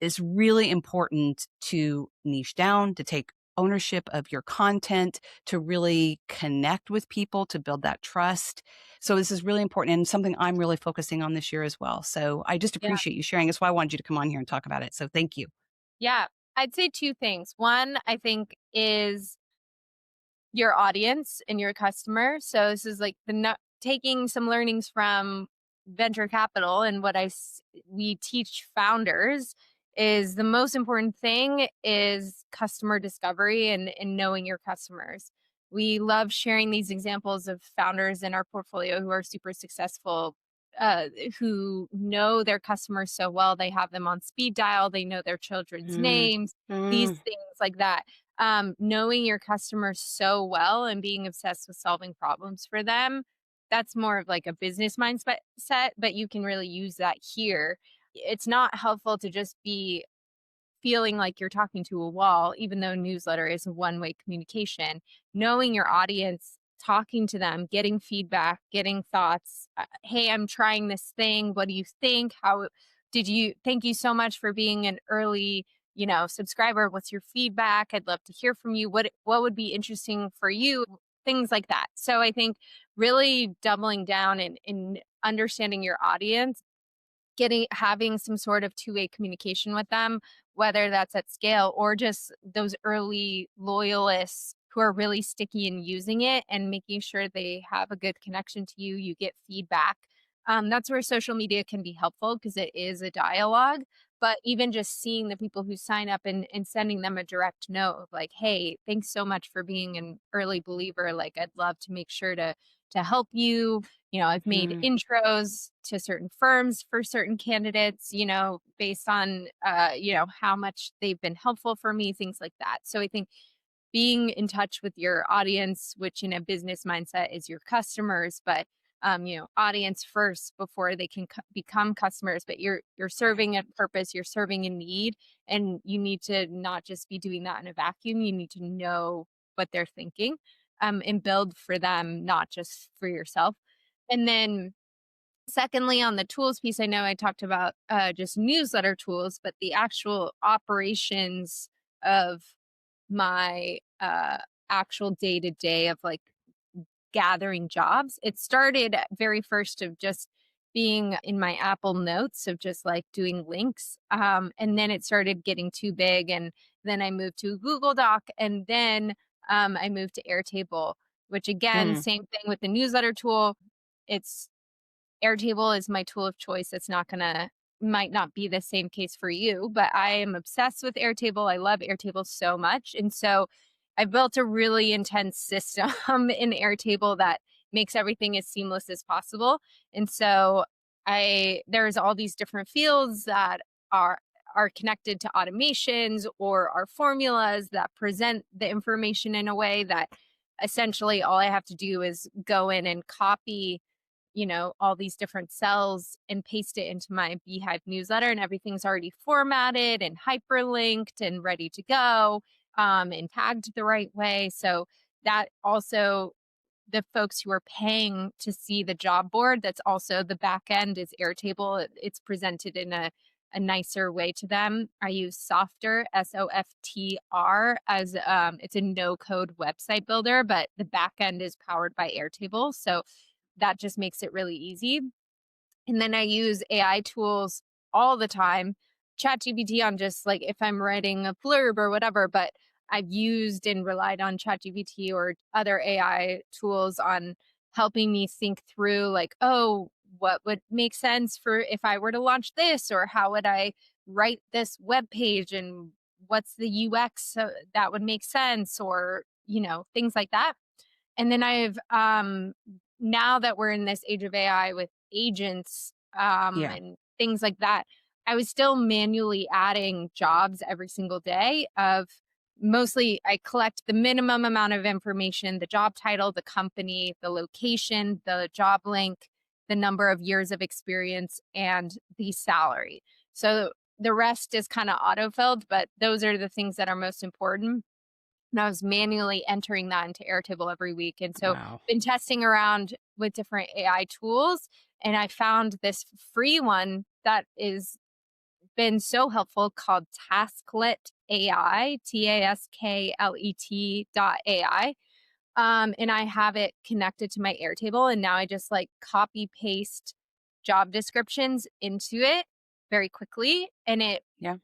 It's really important to niche down, to take ownership of your content, to really connect with people, to build that trust. So this is really important and something I'm really focusing on this year as well. So I just Yeah. appreciate you sharing. That's why I wanted you to come on here and talk about it. So thank you. Yeah. I'd say two things. One, I think, is your audience and your customer. So this is like taking some learnings from venture capital and we teach founders is the most important thing is customer discovery and knowing your customers. We love sharing these examples of founders in our portfolio who are super successful, uh, who know their customers so well. They have them on speed dial. They know their children's Mm, names, these mm. things like that. Knowing your customers so well and being obsessed with solving problems for them, that's more of like a business mindset set, but you can really use that here. It's not helpful to just be feeling like you're talking to a wall, even though newsletter is a one-way communication. Knowing your audience, talking to them, getting feedback, getting thoughts. Hey, I'm trying this thing. What do you think? How did you? Thank you so much for being an early, subscriber. What's your feedback? I'd love to hear from you. What would be interesting for you? Things like that. So I think really doubling down in understanding your audience having some sort of two-way communication with them, whether that's at scale or just those early loyalists who are really sticky in using it, and making sure they have a good connection to you, you get feedback. That's where social media can be helpful because it is a dialogue. But even just seeing the people who sign up and sending them a direct note of like, hey, thanks so much for being an early believer. Like, I'd love to make sure to help you. I've made Mm. intros to certain firms for certain candidates, based on, how much they've been helpful for me, things like that. So I think being in touch with your audience, which in a business mindset is your customers, but audience first before they can become customers. But you're Right. serving a purpose, you're serving a need, and you need to not just be doing that in a vacuum. You need to know what they're thinking, and build for them, not just for yourself. And then secondly, on the tools piece, I know I talked about just newsletter tools, but the actual operations of my actual day to day of like gathering jobs. It started at very first of just being in my Apple Notes of just like doing links. And then it started getting too big. And then I moved to Google Doc. And then I moved to Airtable, which again, Mm. same thing with the newsletter tool. It's Airtable is my tool of choice. It's not gonna might not be the same case for you, but I am obsessed with Airtable. I love Airtable so much. And so I built a really intense system in Airtable that makes everything as seamless as possible. And so there's all these different fields that are are connected to automations or are formulas that present the information in a way that essentially all I have to do is go in and copy all these different cells and paste it into my Beehive newsletter, and everything's already formatted and hyperlinked and ready to go, and tagged the right way. So that also, the folks who are paying to see the job board, that's also the back end is Airtable. It's presented in a nicer way to them. I use Softer, Softr, as it's a no code website builder, but the back end is powered by Airtable. So that just makes it really easy. And then I use AI tools all the time, ChatGPT on just like if I'm writing a blurb or whatever, but I've used and relied on ChatGPT or other AI tools on helping me think through like, oh, what would make sense for if I were to launch this, or how would I write this web page, and what's the UX that would make sense, or things like that. And then I've now that we're in this age of AI with agents, Yeah. and things like that, I was still manually adding jobs every single day of mostly I collect the minimum amount of information, the job title, the company, the location, the job link, the number of years of experience, and the salary. So the rest is kind of autofilled, but those are the things that are most important, and I was manually entering that into Airtable every week. And so Wow. been testing around with different AI tools, and I found this free one that is been so helpful called Tasklet AI, TASKLET.ai. And I have it connected to my Airtable, and now I just like copy paste job descriptions into it very quickly, and it Yeah.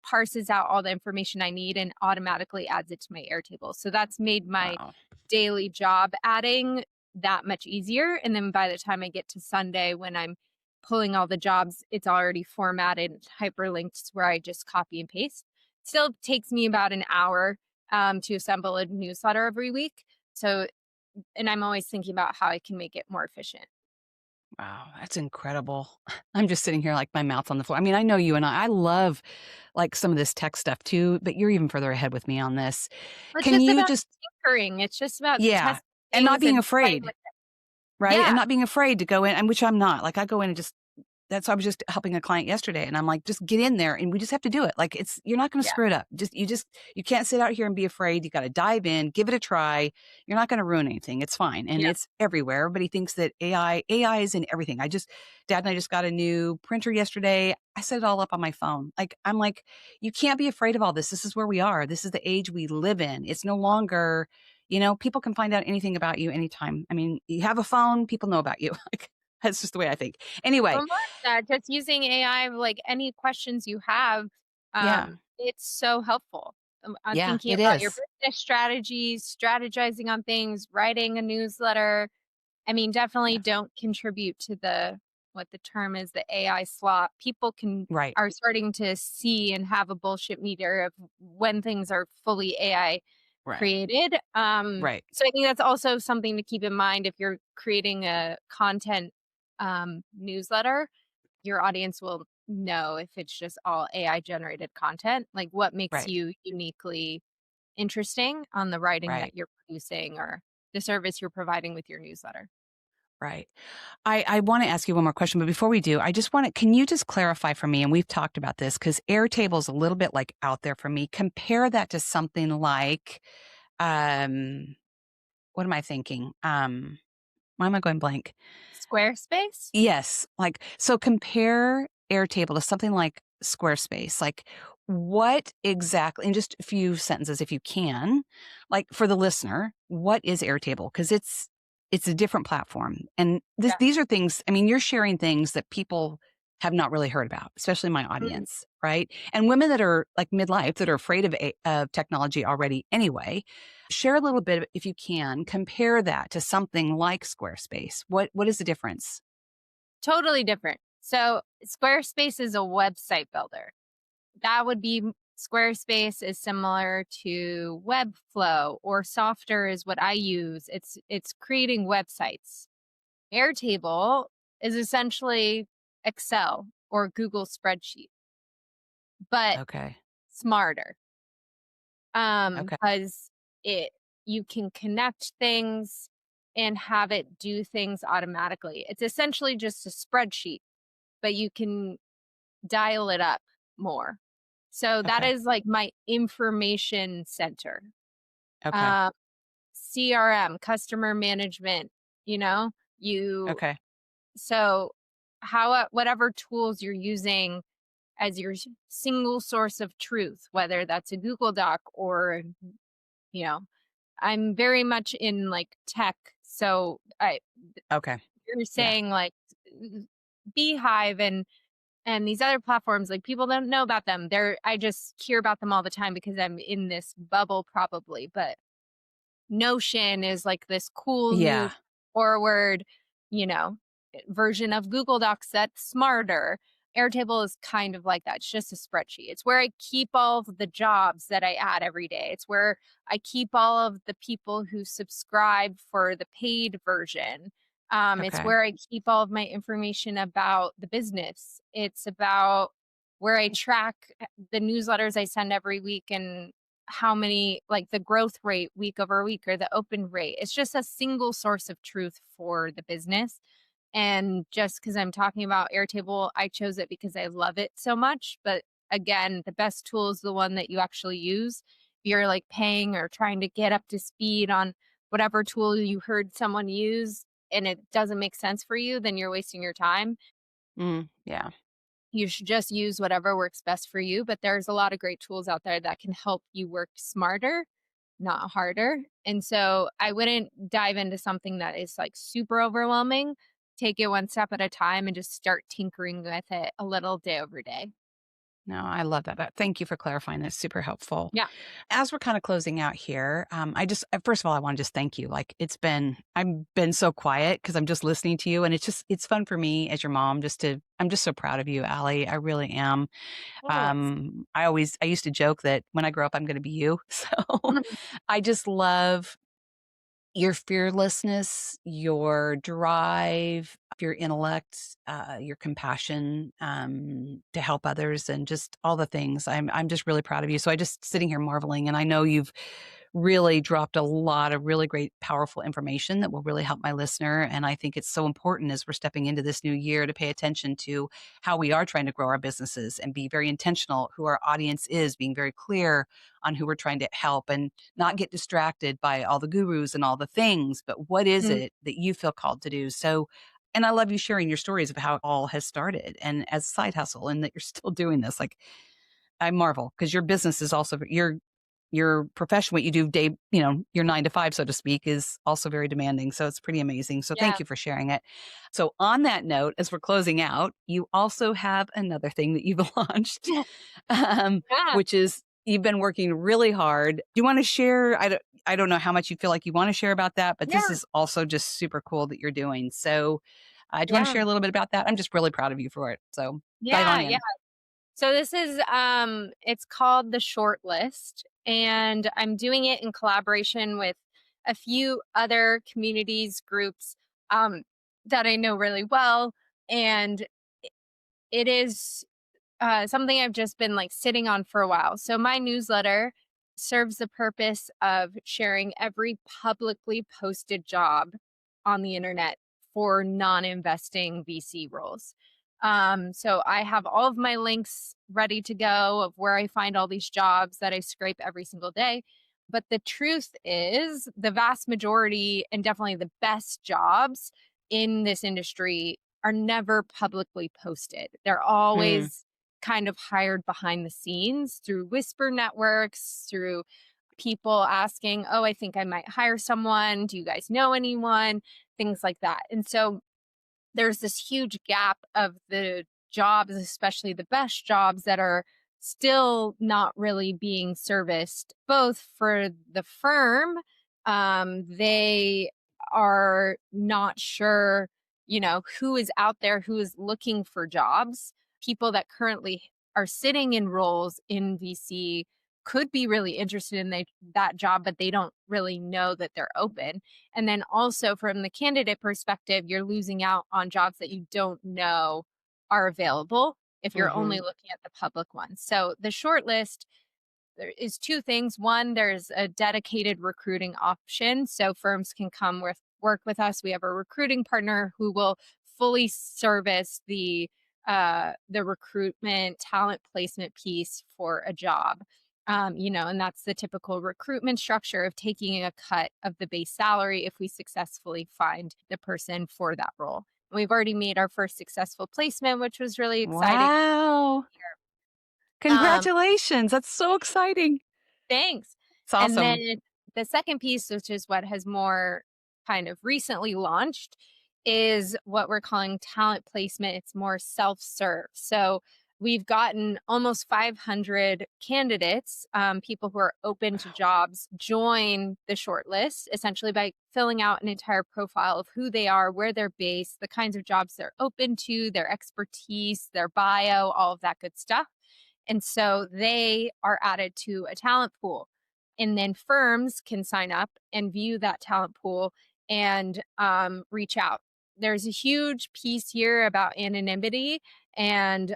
parses out all the information I need and automatically adds it to my Airtable. So that's made my Wow. daily job adding that much easier. And then by the time I get to Sunday, when I'm pulling all the jobs, it's already formatted, hyperlinked where I just copy and paste. Still takes me about an hour to assemble a newsletter every week. So, and I'm always thinking about how I can make it more efficient. Wow, that's incredible. I'm just sitting here like my mouth's on the floor. I mean, I know you and I love like some of this tech stuff too, but you're even further ahead with me on this. It's Can just you about just tinkering. It's just about yeah, testing and not things being and playing afraid, with it. right? And Yeah. not being afraid to go in, and which I'm not. Like I go in and just that's I was just helping a client yesterday and I'm like, just get in there and we just have to do it. Like it's you're not going to Yeah. screw it up. Just you can't sit out here and be afraid. You got to dive in, give it a try. You're not going to ruin anything. It's fine. And Yeah. it's everywhere. Everybody thinks that AI is in everything. Dad and I just got a new printer yesterday. I set it all up on my phone. Like I'm like, you can't be afraid of all this. This is where we are. This is the age we live in. It's no longer, people can find out anything about you anytime. I mean, you have a phone, people know about you. Like That's just the way I think. Anyway, Well, more than that, just using AI, like any questions you have, yeah. it's so helpful. On Yeah, thinking it about your is. business strategies, strategizing on things, writing a newsletter. I mean, definitely Yes. don't contribute to the what the term is, the AI slop. People can Right. are starting to see and have a bullshit meter of when things are fully AI Right. created. Right. So I think that's also something to keep in mind if you're creating a content newsletter. Your audience will know if it's just all AI generated content, like what makes Right. you uniquely interesting on the writing Right. that you're producing or the service you're providing with your newsletter. Right. I want to ask you one more question, but before we do, I just want to, can you just clarify for me? And we've talked about this because Airtable is a little bit like out there for me. Compare that to something like, um, what am I thinking? Why am I going blank? Squarespace? Yes. Like, so compare Airtable to something like Squarespace. Like, what exactly, in just a few sentences, if you can, like for the listener, what is Airtable? Because it's a different platform, and Yeah. these are things. I mean, you're sharing things that people have not really heard about, especially my Mm. audience, right? And women that are like midlife that are afraid of technology already. Anyway, share a little bit if you can. Compare that to something like Squarespace. What is the difference? Totally different. So Squarespace is a website builder. That would be Squarespace is similar to Webflow or Softer is what I use. It's creating websites. Airtable is essentially Excel or Google spreadsheet, but Okay. smarter. Okay. Because it you can connect things and have it do things automatically. It's essentially just a spreadsheet, but you can dial it up more. So that Okay. is like my information center. Okay. Um, CRM, customer management, you know, you Okay. so how whatever tools you're using as your single source of truth, whether that's a Google Doc or, you know, I'm very much in like tech. So I Okay. you're Yeah. saying like Beehive and these other platforms, like people don't know about them. I just hear about them all the time because I'm in this bubble probably. But Notion is like this cool new Yeah. forward, you know, version of Google Docs that's smarter. Airtable is kind of like that. It's just a spreadsheet. It's where I keep all of the jobs that I add every day. It's where I keep all of the people who subscribe for the paid version. It's Okay. where I keep all of my information about the business. It's about where I track the newsletters I send every week and how many like the growth rate week over week or the open rate. It's just a single source of truth for the business. And just because I'm talking about Airtable, I chose it because I love it so much. But again, the best tool is the one that you actually use. If you're like paying or trying to get up to speed on whatever tool you heard someone use and it doesn't make sense for you, then you're wasting your time. Yeah. You should just use whatever works best for you, but there's a lot of great tools out there that can help you work smarter, not harder. And so I wouldn't dive into something that is like super overwhelming. Take it one step at a time and just start tinkering with it a little day over day. No, I love that. Thank you for clarifying. That's super helpful. Yeah. As we're kind of closing out here, I just first of all, I want to just thank you. Like I've been so quiet because I'm just listening to you, and it's fun for me as your mom just to. I'm just so proud of you, Allie. I really am. Thanks. I used to joke that when I grow up, I'm going to be you. So I just love your fearlessness, your drive, your intellect, your compassion to help others, and just all the things. I'm just really proud of you. So I just sitting here marveling, and I know you've really dropped a lot of really great, powerful information that will really help my listener. And I think it's so important as we're stepping into this new year to pay attention to how we are trying to grow our businesses and be very intentional who our audience is, being very clear on who we're trying to help and not get distracted by all the gurus and all the things. But what is Mm. it that you feel called to do? So, and I love you sharing your stories of how it all has started and as a side hustle and that you're still doing this. Like, I marvel because your business is also, your profession, what you do day, you know, your 9 to 5, so to speak, is also very demanding. So it's pretty amazing. So Yeah. thank you for sharing it. So on that note, as we're closing out, you also have another thing that you've launched, um, Yeah. which is you've been working really hard. Do you want to share? I don't know how much you feel like you want to share about that, but this Yeah. is also just super cool that you're doing. So do you want to Yeah. share a little bit about that? I'm just really proud of you for it. So dive on Yeah. Yeah. in. So this is it's called the short list, and I'm doing it in collaboration with a few other communities groups um that I know really well, and it is something I've just been like sitting on for a while. So my newsletter serves the purpose of sharing every publicly posted job on the internet for non-investing VC roles. So I have all of my links ready to go of where I find all these jobs that I scrape every single day. But the truth is, the vast majority and definitely the best jobs in this industry are never publicly posted. They're Hmm. always kind of hired behind the scenes through whisper networks, through people asking, "Oh, I think I might hire someone. Do you guys know anyone?" Things like that. And so there's this huge gap of the jobs, especially the best jobs that are still not really being serviced, both for the firm. They are not sure, who is out there, who is looking for jobs. People that currently are sitting in roles in VC could be really interested in that job, but they don't really know that they're open. And then also from the candidate perspective, you're losing out on jobs that you don't know are available if you're only Hmm. looking at the public ones. So the short list, there is two things. One, there's a dedicated recruiting option. So firms can come with work with us. We have a recruiting partner who will fully service the recruitment talent placement piece for a job. And that's the typical recruitment structure of taking a cut of the base salary if we successfully find the person for that role. We've already made our first successful placement, which was really exciting. Wow. Um, Congratulations. That's so exciting. Thanks. It's And awesome. then the second piece, which is what has more kind of recently launched, is what we're calling talent placement. It's more self serve. So we've gotten almost 500 candidates, people who are open to jobs, join the shortlist essentially by filling out an entire profile of who they are, where they're based, the kinds of jobs they're open to, their expertise, their bio, all of that good stuff. And so they are added to a talent pool. And then firms can sign up and view that talent pool and reach out. There's a huge piece here about anonymity and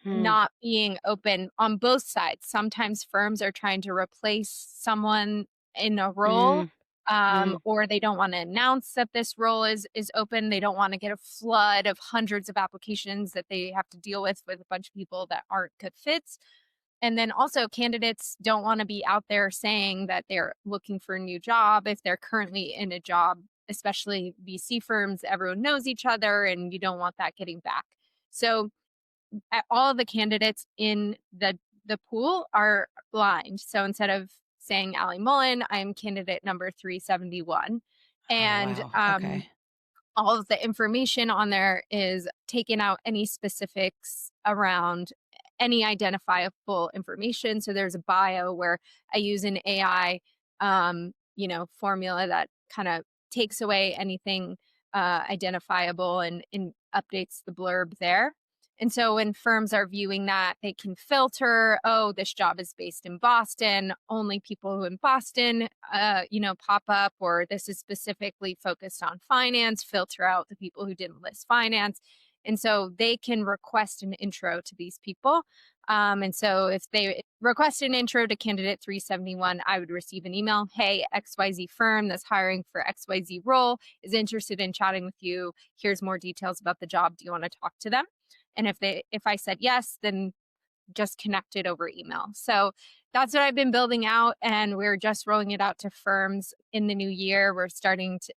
Hmm. not being open on both sides. Sometimes firms are trying to replace someone in a role, Mm. Mm. or they don't want to announce that this role is open. They don't want to get a flood of hundreds of applications that they have to deal with a bunch of people that aren't good fits. And then also, candidates don't want to be out there saying that they're looking for a new job if they're currently in a job, especially VC firms. Everyone knows each other, and you don't want that getting back. So all of the candidates in the pool are blind. So instead of saying Allie Mullen, I'm candidate number 371. Oh, And wow. Okay. all of the information on there is taken out any specifics around any identifiable information. So there's a bio where I use an AI, formula that kind of takes away anything identifiable and updates the blurb there. And so when firms are viewing that, they can filter, oh, this job is based in Boston, only people who in Boston, pop up, or this is specifically focused on finance, filter out the people who didn't list finance. And so they can request an intro to these people. And so if they request an intro to candidate 371, I would receive an email. Hey, XYZ firm that's hiring for XYZ role is interested in chatting with you. Here's more details about the job. Do you want to talk to them? And if I said yes, then just connected over email. So that's what I've been building out, and we're just rolling it out to firms in the new year.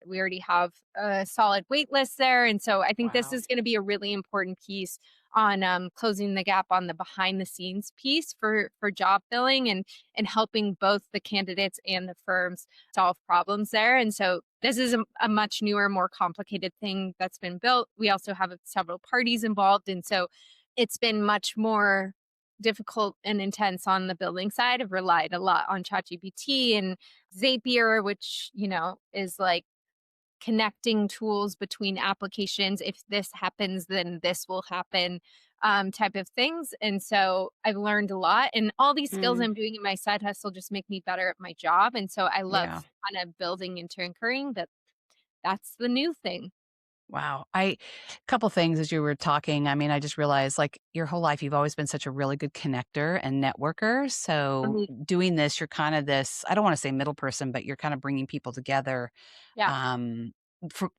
We already have a solid wait list there. And so I think this Wow. is going to be a really important piece on closing the gap on the behind the scenes piece for job filling and helping both the candidates and the firms solve problems there. And so this is a much newer, more complicated thing that's been built. We also have several parties involved, and so it's been much more difficult and intense on the building side. I've relied a lot on ChatGPT and Zapier, which, is like connecting tools between applications. If this happens, then this will happen, type of things. And so I've learned a lot, and all these skills Mm, I'm doing in my side hustle just make me better at my job. And so I love yeah. kind of building and tinkering, but that's the new thing. Wow. Couple things as you were talking. I mean, I just realized like your whole life, you've always been such a really good connector and networker. So Mhm. doing this, you're kind of this, I don't want to say middle person, but you're kind of bringing people together. Yeah. Um,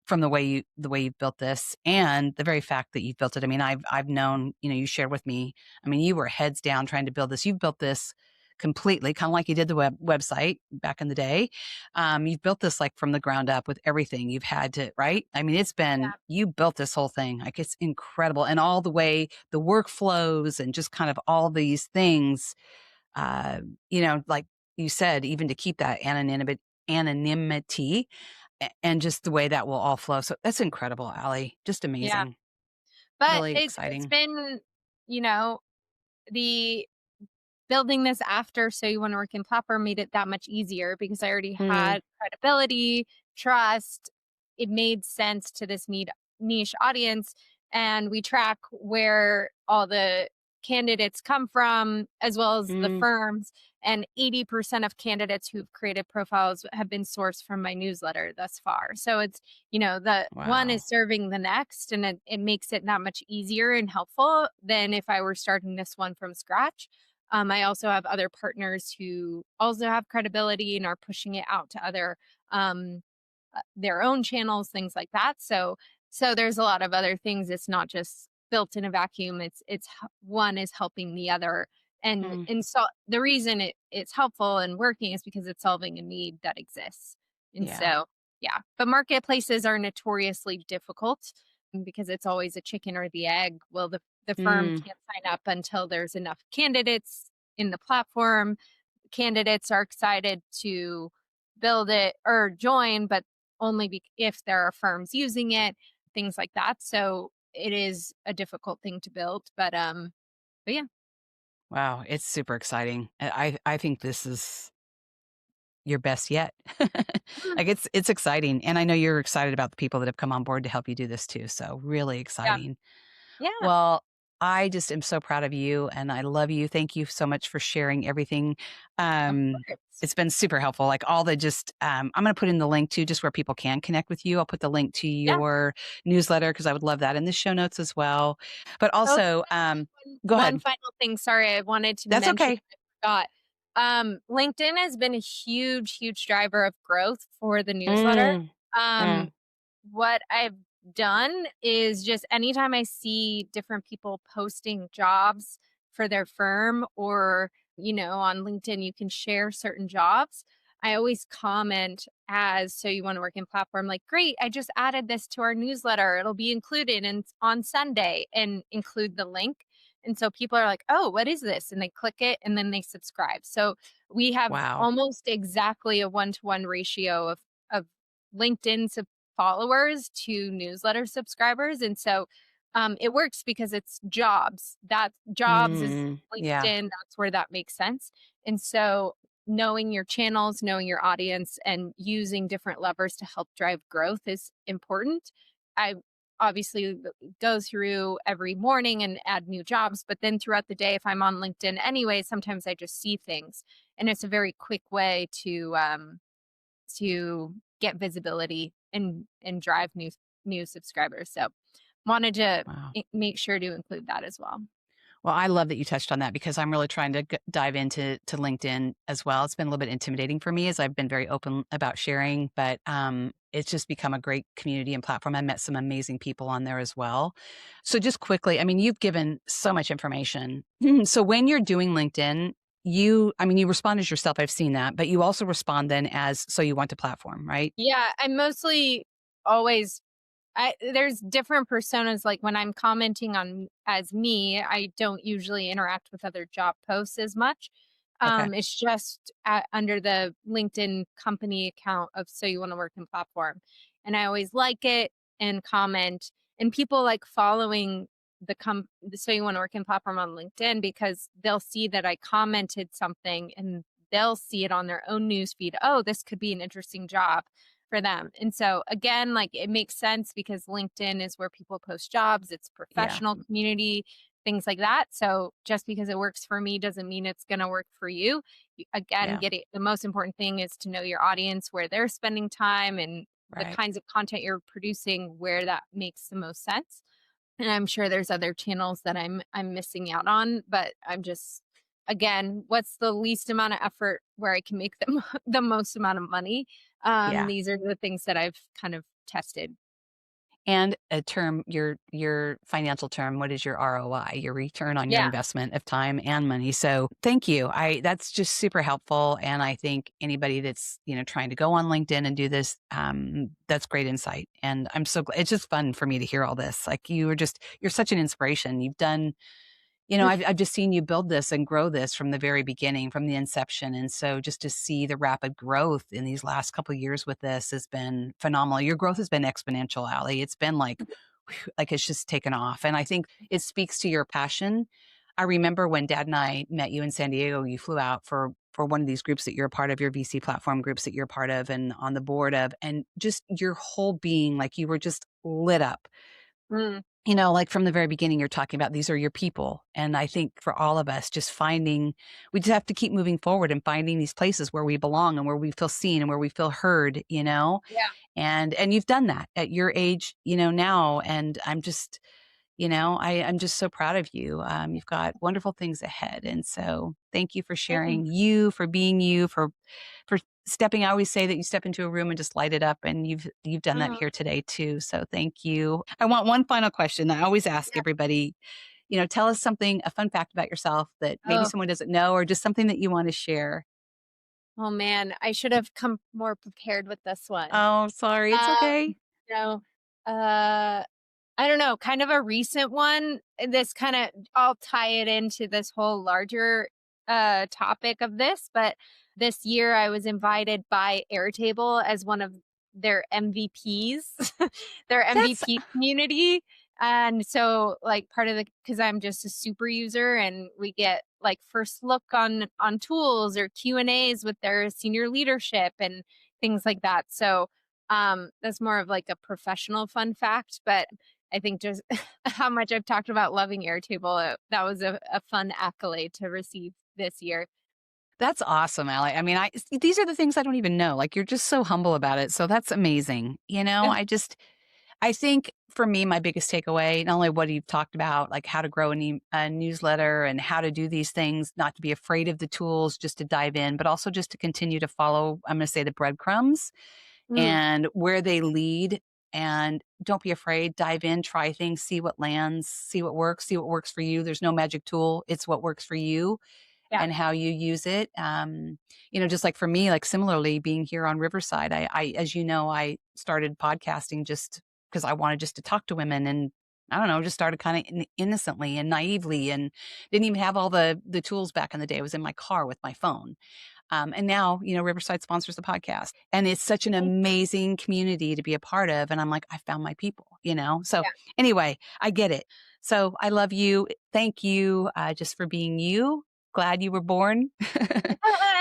from the way you've built this and the very fact that you've built it. I mean, I've known, you shared with me, I mean, you were heads down trying to build this. You've built this completely, kind of like you did the website back in the day. You've built this like from the ground up with everything you've had to, right? I mean, Yeah. you built this whole thing. Like it's incredible. And all the way the workflows and just kind of all these things, uh, like you said, even to keep that anonymity and just the way that will all flow. So that's incredible, Allie. Just Yeah. amazing. But Really it's exciting. been, you know, the building this after So You Want to Work in Platform made it that much easier because I already Mm, had credibility, trust. It made sense to this niche audience. And we track where all the candidates come from, as well as the mm, firms. And 80% of candidates who've created profiles have been sourced from my newsletter thus far. So it's, the one wow. is serving the next, and it makes it that much easier and helpful than if I were starting this one from scratch. I also have other partners who also have credibility and are pushing it out to other um, their own channels, things like that. So there's a lot of other things. It's not just built in a vacuum. One is helping the other, Mm, and so the reason it's helpful and working is because it's solving a need that exists. And yeah. so yeah, but marketplaces are notoriously difficult because it's always a chicken or the egg. Well, the firm Mm, can't sign up until there's enough candidates in the platform. Candidates are excited to build it or join, but only if there are firms using it, things like that. So it is a difficult thing to build, but yeah. wow. It's super exciting. I think this is your best yet. Mm. Like it's exciting. And I know you're excited about the people that have come on board to help you do this too. So really Yeah. exciting. Yeah. Well, I just am so proud of you and I love you. Thank you so much for sharing everything. Of Um, course. it's been super helpful. Like all the just, I'm going to put in the link too, just where people can connect with you. I'll put the link to Yeah. your newsletter because I would love that in the show notes as well. But Oh, also, go one ahead. final thing. Sorry, I wanted to That's mention, okay. I forgot. LinkedIn has been a huge, huge driver of growth for the newsletter. Mm, yeah. Um, what I've done is just anytime I see different people posting jobs for their firm or, on LinkedIn, you can share certain jobs. I always comment as So You Want to Work in Platform, like, great, I just added this to our newsletter. It'll be included on Sunday and include the link. And so people are like, oh, what is this? And they click it and then they subscribe. So we have Wow. almost exactly a 1-to-1 ratio of LinkedIn followers to newsletter subscribers. And so it works because it's jobs. That jobs is Yeah. LinkedIn. That's where that makes sense. And so knowing your channels, knowing your audience, and using different levers to help drive growth is important. I obviously go through every morning and add new jobs, but then throughout the day, if I'm on LinkedIn anyway, sometimes I just see things, and it's a very quick way to get visibility and drive new subscribers. So wanted to Wow. make sure to include that as well. Well, I love that you touched on that because I'm really trying to dive into LinkedIn as well. It's been a little bit intimidating for me as I've been very open about sharing, but it's just become a great community and platform. I met some amazing people on there as well. So just quickly, I mean, you've given so much information. So when you're doing LinkedIn, I mean, you respond as yourself. I've seen that, but you also respond then as So You Want to Platform, right? Yeah, I mostly always there's different personas. Like when I'm commenting on as me, I don't usually interact with other job posts as much. Okay. It's just under the LinkedIn company account of So You Want to Work in Platform. And I always like it and comment. And people like following the So You Want to Work in Platform on LinkedIn because they'll see that I commented something and they'll see it on their own newsfeed. Oh, this could be an interesting job for them. And so again, like it makes sense because LinkedIn is where people post jobs, it's Yeah. professional community, things like that. So just because it works for me doesn't mean it's going to work for you. Again, Yeah. get it. The most important thing is to know your audience, where they're spending time and the Right. kinds of content you're producing, where that makes the most sense. And I'm sure there's other channels that I'm missing out on, but I'm just again, what's the least amount of effort where I can make the the most amount of money? Yeah. These are the things that I've kind of tested. And a term, your financial term, what is your ROI, your return on your Yeah. investment of time and money? So thank you. That's just super helpful. And I think anybody that's, trying to go on LinkedIn and do this, that's great insight. And I'm so glad. It's just fun for me to hear all this. Like you're such an inspiration. You've done, I've just seen you build this and grow this from the very beginning, from the inception. And so just to see the rapid growth in these last couple of years with this has been phenomenal. Your growth has been exponential, Allie. It's been like it's just taken off. And I think it speaks to your passion. I remember when Dad and I met you in San Diego, you flew out for one of these groups that you're a part of, your VC platform groups that you're a part of and on the board of, and just your whole being, like you were just lit up. Mm, Like from the very beginning, you're talking about these are your people. And I think for all of us, we just have to keep moving forward and finding these places where we belong and where we feel seen and where we feel heard. yeah. And you've done that at your age, now. And I'm just so proud of you. You've got wonderful things ahead. And so thank you for sharing Thanks. you, for being you, for stepping. I always say that you step into a room and just light it up. And you've done that Mhm. here today too. So thank you. I want one final question that I always ask Yeah. everybody. Tell us something, a fun fact about yourself that maybe Oh, someone doesn't know, or just something that you want to share. oh man, I should have come more prepared with this one. Oh, sorry. It's Um, okay. no, uh, I don't know, kind of a recent one. This kind of, I'll tie it into this whole larger topic of this, but this year I was invited by Airtable as one of their MVPs, their That's MVP community. And so like part of the because I'm just a super user and we get like first look on tools or Q&As with their senior leadership and things like that. So that's more of like a professional fun fact, but I think just how much I've talked about loving Airtable, that was a fun accolade to receive this year. That's awesome, Allie. I mean, these are the things I don't even know. Like you're just so humble about it. So that's amazing. I think for me, my biggest takeaway, not only what you've talked about, like how to grow a newsletter and how to do these things, not to be afraid of the tools, just to dive in, but also just to continue to follow, I'm going to say the breadcrumbs Mm, and where they lead. And don't be afraid, dive in, try things, see what lands, see what works for you. There's no magic tool. It's what works for you yeah. and how you use it. Just like for me, like similarly being here on Riverside, as you know, I started podcasting just because I wanted just to talk to women and I don't know, just started kind of innocently and naively and didn't even have all the tools back in the day. I was in my car with my phone. And now, Riverside sponsors the podcast and it's such an Thank amazing community to be a part of. And I'm like, I found my people. So Yeah. anyway, I get it. So I love you. Thank you just for being you. Glad you were born.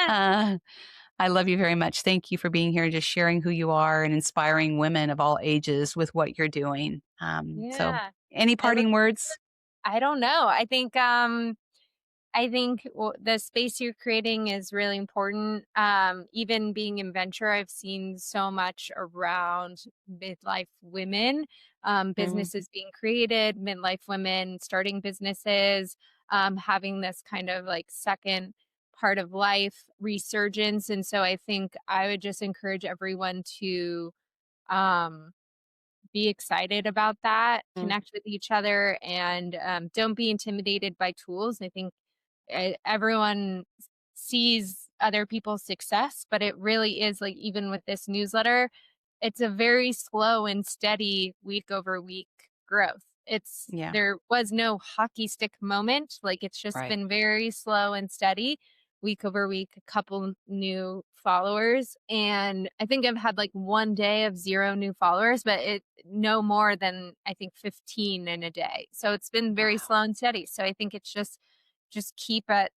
uh, I love you very much. Thank you for being here and just sharing who you are and inspiring women of all ages with what you're doing. So Yeah. any I look parting words? I don't know. I think the space you're creating is really important. Even being in venture, I've seen so much around midlife women, Mm, businesses being created, midlife women starting businesses, having this kind of like second part of life resurgence. And so I think I would just encourage everyone to um, be excited about that, mm. connect with each other, and don't be intimidated by tools. I think everyone sees other people's success, but it really is like even with this newsletter, it's a very slow and steady week over week growth. Yeah. There was no hockey stick moment. Like, it's just Right. been very slow and steady week over week, a couple new followers. And I think I've had like one day of 0 new followers, but it no more than I think 15 in a day. So it's been very Wow. slow and steady. So I think it's just keep at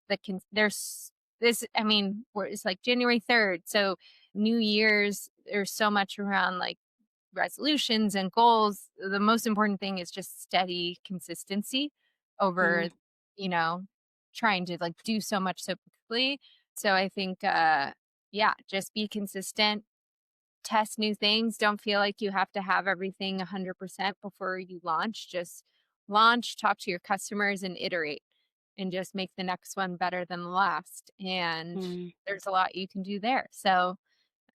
there's this, I mean, it's like January 3rd. So New Year's, there's so much around like resolutions and goals. The most important thing is just steady consistency over, Mm, you know, trying to like do so much so quickly. So I think, yeah, just be consistent, test new things. Don't feel like you have to have everything 100% before you launch. Just launch, talk to your customers, and iterate, and just make the next one better than the last. And mm, there's a lot you can do there. So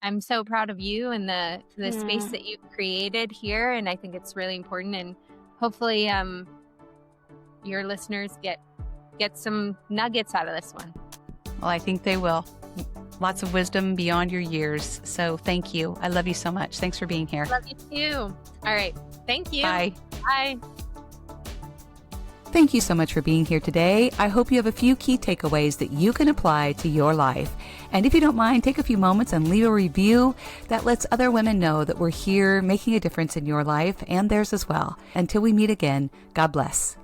I'm so proud of you and the space mm. that you've created here, and I think it's really important. And hopefully, your listeners get some nuggets out of this one. Well, I think they will. Lots of wisdom beyond your years. So thank you. I love you so much. Thanks for being here. Love you too. All right, thank you. Bye. Bye. Thank you so much for being here today. I hope you have a few key takeaways that you can apply to your life. And if you don't mind, take a few moments and leave a review that lets other women know that we're here making a difference in your life and theirs as well. Until we meet again, God bless.